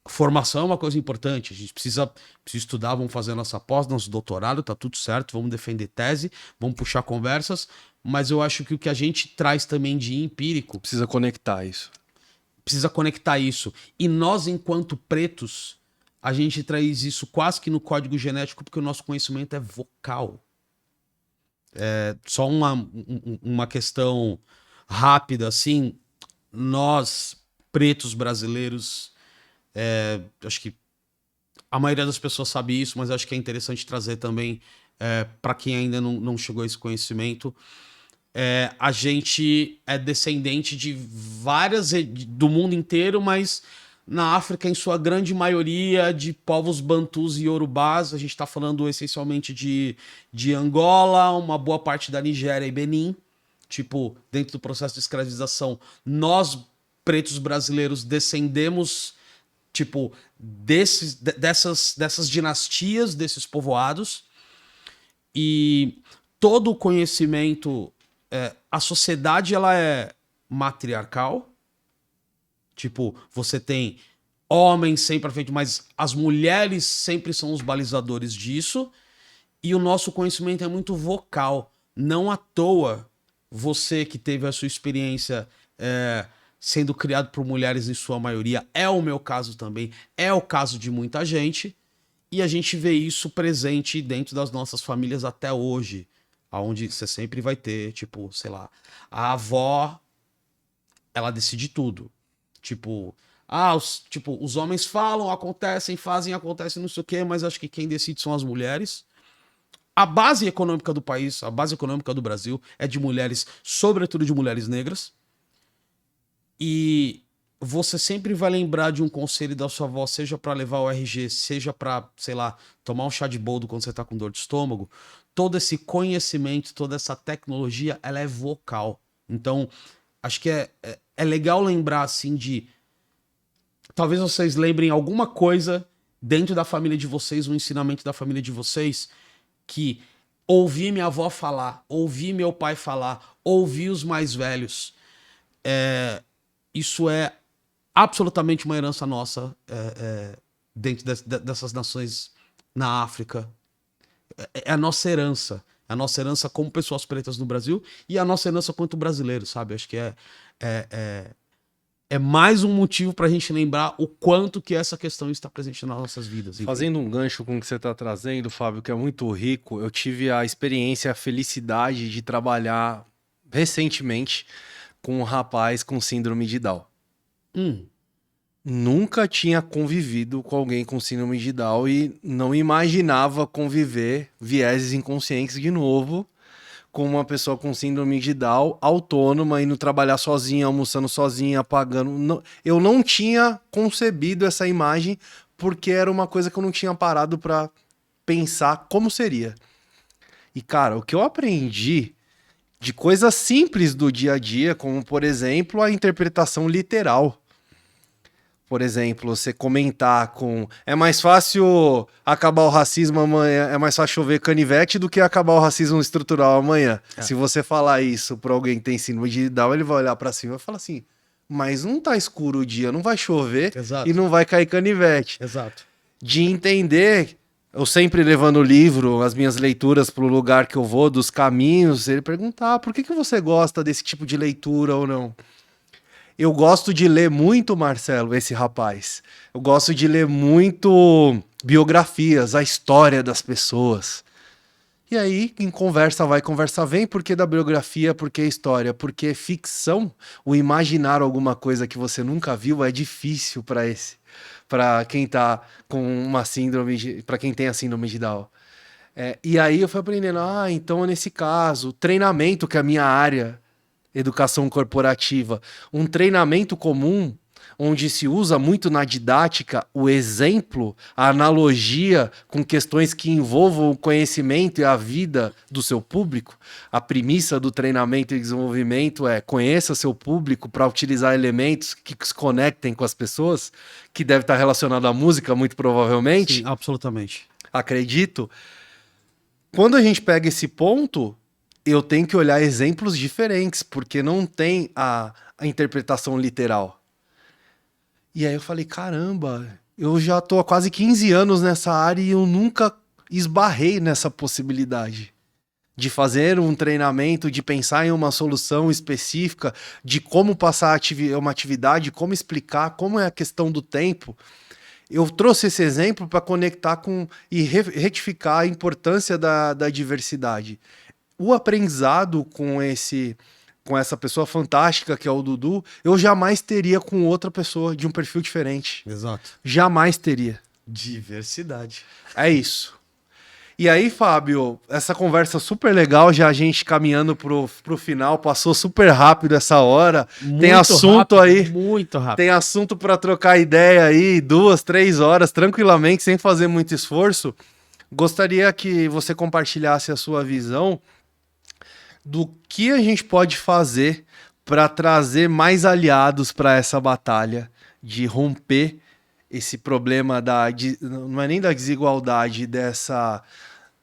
formação é uma coisa importante, a gente precisa estudar, vamos fazer a nossa pós, nosso doutorado, tá tudo certo, vamos defender tese, vamos puxar conversas, mas eu acho que o que a gente traz também de empírico... Precisa conectar isso. Precisa conectar isso. E nós, enquanto pretos, a gente traz isso quase que no código genético, porque o nosso conhecimento é vocal. Só uma questão rápida, assim, nós, pretos brasileiros, acho que a maioria das pessoas sabe isso, mas acho que é interessante trazer também para quem ainda não chegou a esse conhecimento. A gente é descendente de do mundo inteiro, mas na África, em sua grande maioria, de povos bantus e iorubás. A gente está falando essencialmente de Angola, uma boa parte da Nigéria e Benin. Tipo, dentro do processo de escravização, nós, pretos brasileiros, descendemos, tipo, dessas dinastias, desses povoados. E todo o conhecimento... a sociedade, ela é matriarcal. Tipo, você tem homens sempre à frente, mas as mulheres sempre são os balizadores disso. E o nosso conhecimento é muito vocal. Não à toa, você que teve a sua experiência sendo criado por mulheres em sua maioria, é o meu caso também, é o caso de muita gente, e a gente vê isso presente dentro das nossas famílias até hoje, onde você sempre vai ter, tipo, sei lá, a avó, ela decide tudo. Tipo, os homens falam, acontecem, fazem, acontecem, não sei o quê, mas acho que quem decide são as mulheres. A base econômica do país, a base econômica do Brasil é de mulheres, sobretudo de mulheres negras. E você sempre vai lembrar de um conselho da sua avó, seja para levar o RG, seja para, sei lá, tomar um chá de boldo quando você tá com dor de estômago. Todo esse conhecimento, toda essa tecnologia, ela é vocal. Então, acho que é legal lembrar, assim, de... Talvez vocês lembrem alguma coisa dentro da família de vocês, um ensinamento da família de vocês, que ouvi minha avó falar, ouvi meu pai falar, ouvi os mais velhos. Isso é absolutamente uma herança nossa dentro dessas nações na África. É a nossa herança. É a nossa herança como pessoas pretas no Brasil e a nossa herança quanto brasileiros, sabe? Acho que é mais um motivo pra gente lembrar o quanto que essa questão está presente nas nossas vidas. Enfim. Fazendo um gancho com o que você está trazendo, Fábio, que é muito rico, eu tive a experiência, a felicidade de trabalhar recentemente com um rapaz com síndrome de Down. Nunca tinha convivido com alguém com síndrome de Down e não imaginava conviver vieses inconscientes de novo com uma pessoa com síndrome de Down, autônoma, indo trabalhar sozinha, almoçando sozinha, pagando. Eu não tinha concebido essa imagem porque era uma coisa que eu não tinha parado para pensar como seria. E, cara, o que eu aprendi de coisas simples do dia a dia, como, por exemplo, a interpretação literal. Por exemplo, você comentar com... É mais fácil acabar o racismo amanhã, é mais fácil chover canivete do que acabar o racismo estrutural amanhã. Se você falar isso pra alguém que tem síndrome de Down, ele vai olhar pra cima e falar assim, mas não tá escuro o dia, não vai chover. Exato. E não vai cair canivete. Exato. De entender, eu sempre levando o livro, as minhas leituras pro lugar que eu vou, dos caminhos, ele perguntar, por que você gosta desse tipo de leitura ou não? Eu gosto de ler muito, Marcelo, esse rapaz. Eu gosto de ler muito biografias, a história das pessoas. E aí, em conversa vai, conversa vem, por que da biografia, por que história? Porque ficção, o imaginar alguma coisa que você nunca viu é difícil para quem tá com uma síndrome, para quem tem a síndrome de Down. E aí eu fui aprendendo, então nesse caso, treinamento, que é a minha área, educação corporativa, um treinamento comum onde se usa muito na didática o exemplo, a analogia com questões que envolvam o conhecimento e a vida do seu público. A premissa do treinamento e desenvolvimento é conheça seu público para utilizar elementos que se conectem com as pessoas, que deve estar relacionado à música, muito provavelmente. Sim, absolutamente. Acredito. Quando a gente pega esse ponto, eu tenho que olhar exemplos diferentes, porque não tem a interpretação literal. E aí eu falei, caramba, eu já tô há quase 15 anos nessa área e eu nunca esbarrei nessa possibilidade de fazer um treinamento, de pensar em uma solução específica, de como passar uma atividade, como explicar, como é a questão do tempo. Eu trouxe esse exemplo para conectar com e retificar a importância da diversidade. O aprendizado com essa pessoa fantástica que é o Dudu, eu jamais teria com outra pessoa de um perfil diferente. Exato. Jamais teria. Diversidade. É isso. E aí, Fábio, essa conversa super legal, já a gente caminhando pro final, passou super rápido essa hora. Muito tem assunto rápido, aí. Muito rápido. Tem assunto para trocar ideia aí, 2, 3 horas, tranquilamente, sem fazer muito esforço. Gostaria que você compartilhasse a sua visão do que a gente pode fazer para trazer mais aliados para essa batalha de romper esse problema não é nem da desigualdade,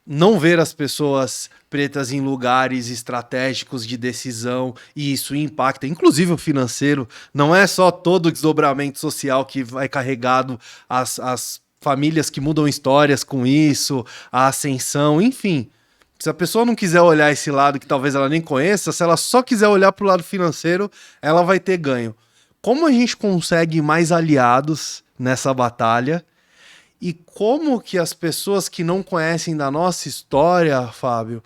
não ver as pessoas pretas em lugares estratégicos de decisão, e isso impacta, inclusive o financeiro. Não é só todo o desdobramento social que vai carregado as famílias que mudam histórias com isso, a ascensão, enfim. Se a pessoa não quiser olhar esse lado que talvez ela nem conheça, se ela só quiser olhar para o lado financeiro, ela vai ter ganho. Como a gente consegue mais aliados nessa batalha? E como que as pessoas que não conhecem da nossa história, Fábio,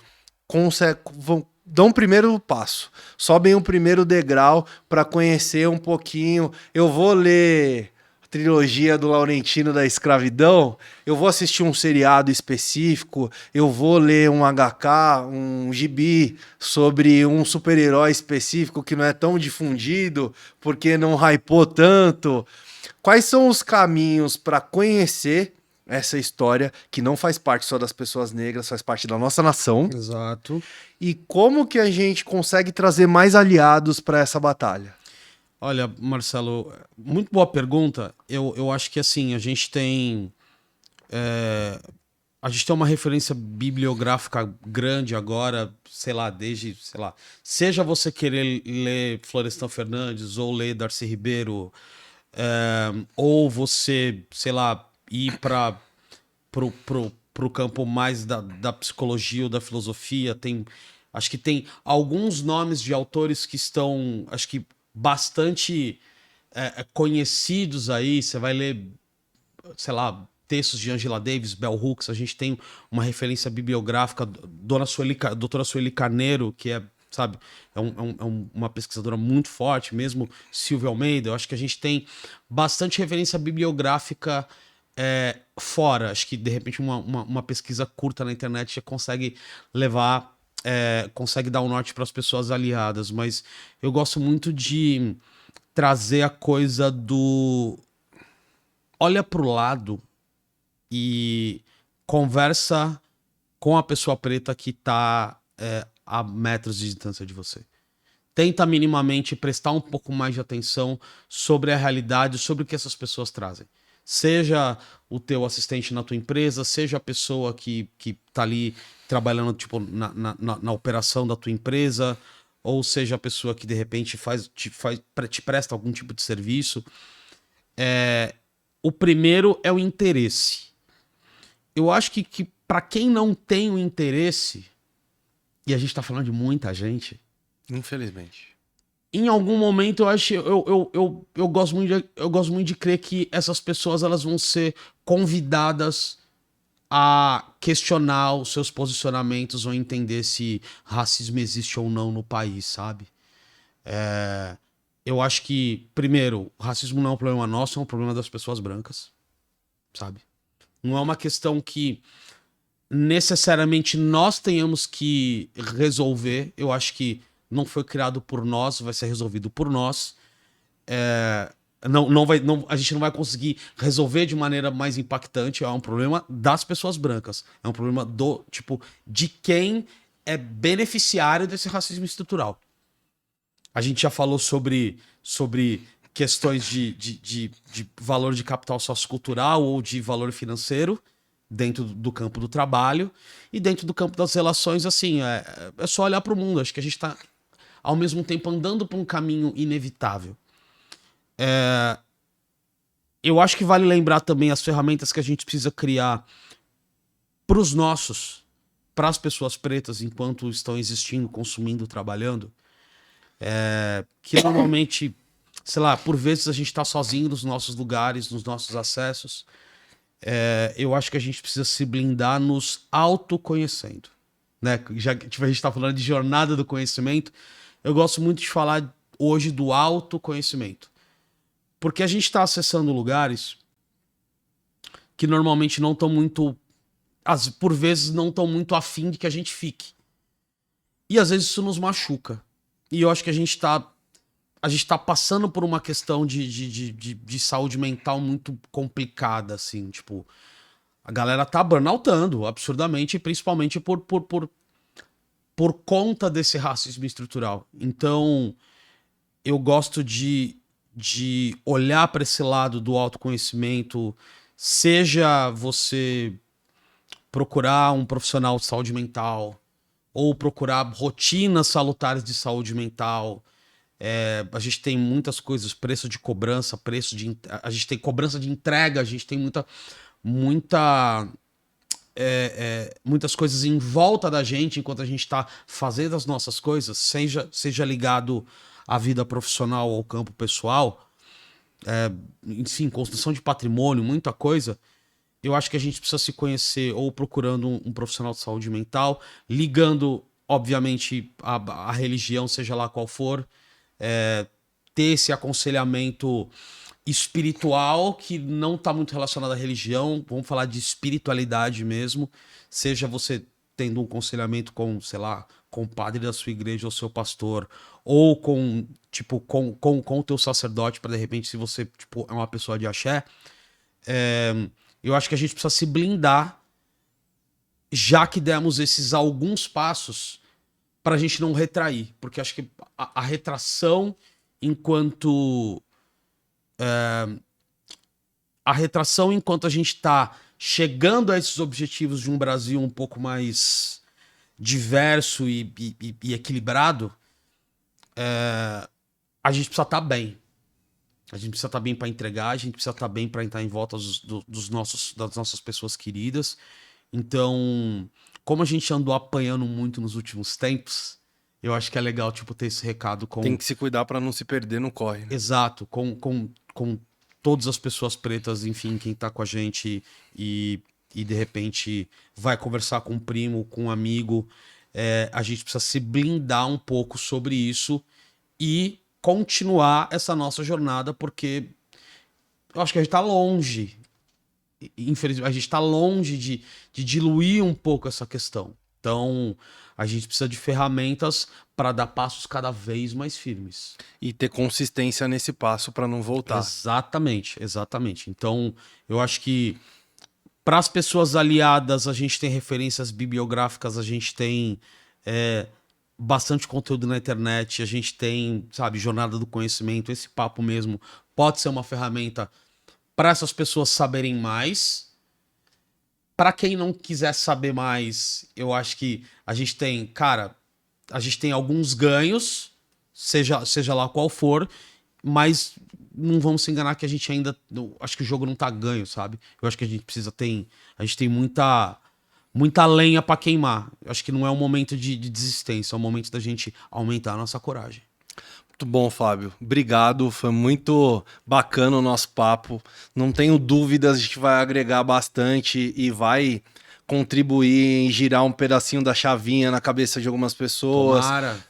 dão o primeiro passo, sobem o primeiro degrau para conhecer um pouquinho. Eu vou ler a trilogia do Laurentino da Escravidão, eu vou assistir um seriado específico, eu vou ler um HQ, um gibi sobre um super-herói específico que não é tão difundido, porque não hypou tanto. Quais são os caminhos para conhecer essa história que não faz parte só das pessoas negras, faz parte da nossa nação? Exato. E como que a gente consegue trazer mais aliados para essa batalha? Olha, Marcelo, muito boa pergunta. Eu acho que assim, a gente tem uma referência bibliográfica grande agora, sei lá, seja você querer ler Florestan Fernandes ou ler Darcy Ribeiro, ou você, sei lá, ir para pro campo mais da psicologia ou da filosofia. Acho que tem alguns nomes de autores que estão, acho que bastante conhecidos aí. Você vai ler, sei lá, textos de Angela Davis, Bell Hooks. A gente tem uma referência bibliográfica, doutora Sueli Carneiro, que é, sabe, uma pesquisadora muito forte, mesmo Silvia Almeida. Eu acho que a gente tem bastante referência bibliográfica fora. Acho que, de repente, uma pesquisa curta na internet já consegue levar, consegue dar um norte para as pessoas aliadas. Mas eu gosto muito de trazer a coisa do olha para o lado e conversa com a pessoa preta que está a metros de distância de você. Tenta minimamente prestar um pouco mais de atenção sobre a realidade, sobre o que essas pessoas trazem. Seja o teu assistente na tua empresa, seja a pessoa que tá ali trabalhando tipo, na operação da tua empresa, ou seja a pessoa que de repente te presta algum tipo de serviço. O primeiro é o interesse. Eu acho que para quem não tem o interesse, e a gente tá falando de muita gente, infelizmente, em algum momento eu gosto muito de crer que essas pessoas elas vão ser convidadas a questionar os seus posicionamentos ou entender se racismo existe ou não no país, sabe? Eu acho que, primeiro, o racismo não é um problema nosso, é um problema das pessoas brancas, sabe? Não é uma questão que necessariamente nós tenhamos que resolver. Eu acho que não foi criado por nós, vai ser resolvido por nós. A gente não vai conseguir resolver de maneira mais impactante. É um problema das pessoas brancas. É um problema de quem é beneficiário desse racismo estrutural. A gente já falou sobre questões de valor de capital sociocultural ou de valor financeiro dentro do campo do trabalho e dentro do campo das relações. Assim, é só olhar para o mundo. Acho que a gente está ao mesmo tempo andando por um caminho inevitável. Eu acho que vale lembrar também as ferramentas que a gente precisa criar para as pessoas pretas enquanto estão existindo, consumindo, trabalhando. Que normalmente, sei lá, por vezes a gente está sozinho nos nossos lugares, nos nossos acessos. Eu acho que a gente precisa se blindar nos autoconhecendo. Né? Já tipo, a gente está falando de jornada do conhecimento. Eu gosto muito de falar hoje do autoconhecimento. Porque a gente está acessando lugares que normalmente não estão muito... por vezes não estão muito afim de que a gente fique. E às vezes isso nos machuca. E eu acho que a gente tá passando por uma questão de saúde mental muito complicada, assim, tipo... A galera tá burnoutando absurdamente, principalmente por conta desse racismo estrutural. Então, eu gosto de olhar para esse lado do autoconhecimento, seja você procurar um profissional de saúde mental ou procurar rotinas salutares de saúde mental. A gente tem muitas coisas, preço de cobrança, a gente tem cobrança de entrega, a gente tem muitas coisas em volta da gente enquanto a gente está fazendo as nossas coisas, seja ligado à vida profissional ou ao campo pessoal, enfim, construção de patrimônio, muita coisa. Eu acho que a gente precisa se conhecer ou procurando um profissional de saúde mental, ligando, obviamente, a religião, seja lá qual for, ter esse aconselhamento espiritual que não está muito relacionado à religião, vamos falar de espiritualidade mesmo, seja você tendo um aconselhamento com, sei lá, com o padre da sua igreja ou seu pastor, ou com o teu sacerdote, para de repente, se você é uma pessoa de axé, eu acho que a gente precisa se blindar, já que demos esses alguns passos, para a gente não retrair, porque acho que a retração enquanto a gente está chegando a esses objetivos de um Brasil um pouco mais diverso e equilibrado, a gente precisa estar bem. A gente precisa estar bem para entregar, a gente precisa estar bem para estar em volta das nossas pessoas queridas. Então, como a gente andou apanhando muito nos últimos tempos, eu acho que é legal ter esse recado com... Tem que se cuidar para não se perder no corre, né? Exato, com todas as pessoas pretas, enfim, quem tá com a gente e de repente vai conversar com um primo, com um amigo. A gente precisa se blindar um pouco sobre isso e continuar essa nossa jornada, porque eu acho que a gente tá longe, infelizmente, a gente tá longe de diluir um pouco essa questão. Então, a gente precisa de ferramentas para dar passos cada vez mais firmes. E ter consistência nesse passo para não voltar. Exatamente, exatamente. Então, eu acho que para as pessoas aliadas, a gente tem referências bibliográficas, a gente tem bastante conteúdo na internet, a gente tem, sabe, jornada do conhecimento, esse papo mesmo pode ser uma ferramenta para essas pessoas saberem mais. Para quem não quiser saber mais, eu acho que a gente tem, a gente tem alguns ganhos, seja lá qual for, mas não vamos se enganar que a gente ainda, acho que o jogo não tá ganho, sabe? Eu acho que a gente tem muita lenha para queimar. Eu acho que não é um momento de desistência, é um momento da gente aumentar a nossa coragem. Muito bom, Fábio. Obrigado, foi muito bacana o nosso papo. Não tenho dúvidas de que vai agregar bastante e vai contribuir em girar um pedacinho da chavinha na cabeça de algumas pessoas. Tomara.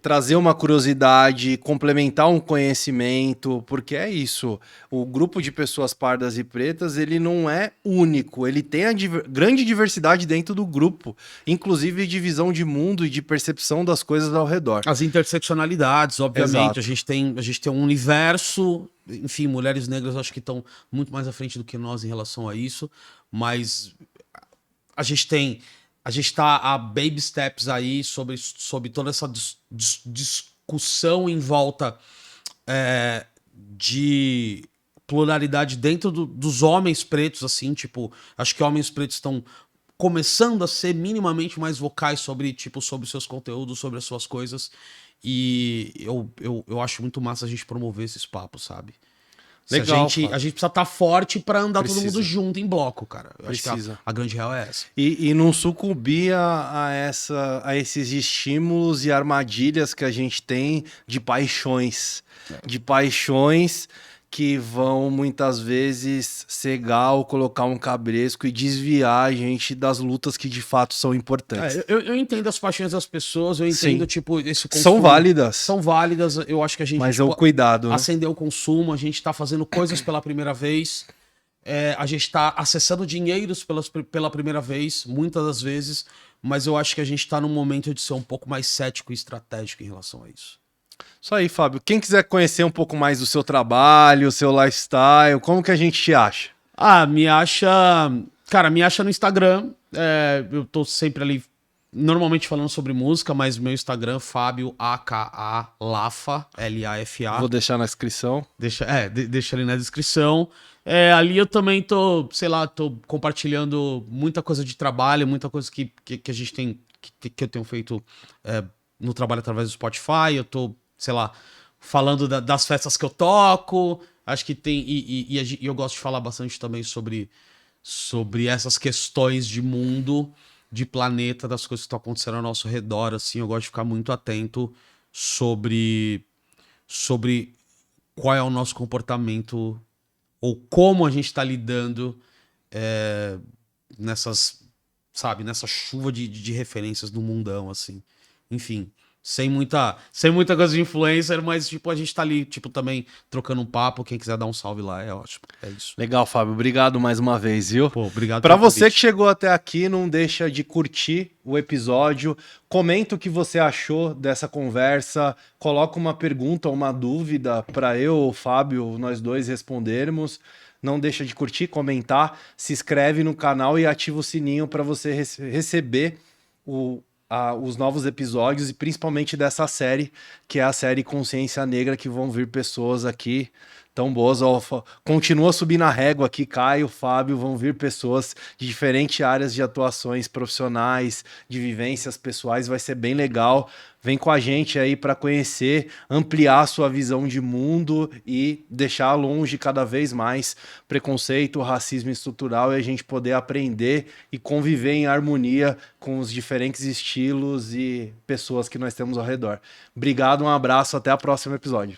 Trazer uma curiosidade, complementar um conhecimento, porque é isso. O grupo de pessoas pardas e pretas, ele não é único, ele tem a grande diversidade dentro do grupo, inclusive de visão de mundo e de percepção das coisas ao redor. As interseccionalidades, obviamente. Exato. A gente tem um universo, enfim, mulheres negras acho que estão muito mais à frente do que nós em relação a isso, mas a gente está a baby steps aí sobre toda essa discussão em volta de pluralidade dentro dos homens pretos, assim, acho que homens pretos estão começando a ser minimamente mais vocais sobre seus conteúdos, sobre as suas coisas, e eu acho muito massa a gente promover esses papos, sabe? Legal, a gente precisa estar forte para andar todo mundo junto em bloco, cara. Eu acho que a grande real é essa. E não sucumbir a esses estímulos e armadilhas que a gente tem de paixões. De paixões que vão muitas vezes cegar ou colocar um cabresco e desviar a gente das lutas que de fato são importantes. Eu entendo as paixões das pessoas, eu entendo, esse consumo. São válidas. São válidas, eu acho que a gente... Mas é o cuidado, né? Acender o consumo, a gente tá fazendo coisas pela primeira vez, a gente tá acessando dinheiros pela primeira vez, muitas das vezes, mas eu acho que a gente tá num momento de ser um pouco mais cético e estratégico em relação a isso. Isso aí, Fábio. Quem quiser conhecer um pouco mais do seu trabalho, o seu lifestyle, como que a gente te acha? Me acha no Instagram. Eu tô sempre ali normalmente falando sobre música, mas meu Instagram, Fábio AKA Lafa, L-A-F-A. Vou deixar na descrição. Deixa ali na descrição. Ali eu também tô, sei lá, tô compartilhando muita coisa de trabalho, muita coisa que a gente tem, que eu tenho feito no trabalho através do Spotify. Eu tô, sei lá, falando das festas que eu toco. Acho que tem. E eu gosto de falar bastante também sobre essas questões de mundo, de planeta, das coisas que estão acontecendo ao nosso redor. Assim, eu gosto de ficar muito atento sobre qual é o nosso comportamento ou como a gente está lidando nessa chuva de referências do mundão, assim. Enfim, sem muita coisa de influencer, mas, tipo, a gente tá ali, tipo, também trocando um papo. Quem quiser dar um salve lá, é ótimo. É isso. Legal, Fábio. Obrigado mais uma vez, viu? Pô, obrigado Para pelo você convite. que chegou até aqui, não deixa de curtir o episódio, comenta o que você achou dessa conversa, coloca uma pergunta ou uma dúvida para eu ou o Fábio, nós dois respondermos. Não deixa de curtir, comentar, se inscreve no canal e ativa o sininho para você receber os novos episódios e principalmente dessa série, que é a série Consciência Negra, que vão vir pessoas aqui tão boas. Ó, continua subindo a régua aqui, Caio, Fábio, vão vir pessoas de diferentes áreas de atuações profissionais, de vivências pessoais, vai ser bem legal. Vem com a gente aí para conhecer, ampliar a sua visão de mundo e deixar longe cada vez mais preconceito, racismo estrutural e a gente poder aprender e conviver em harmonia com os diferentes estilos e pessoas que nós temos ao redor. Obrigado, um abraço, até o próximo episódio.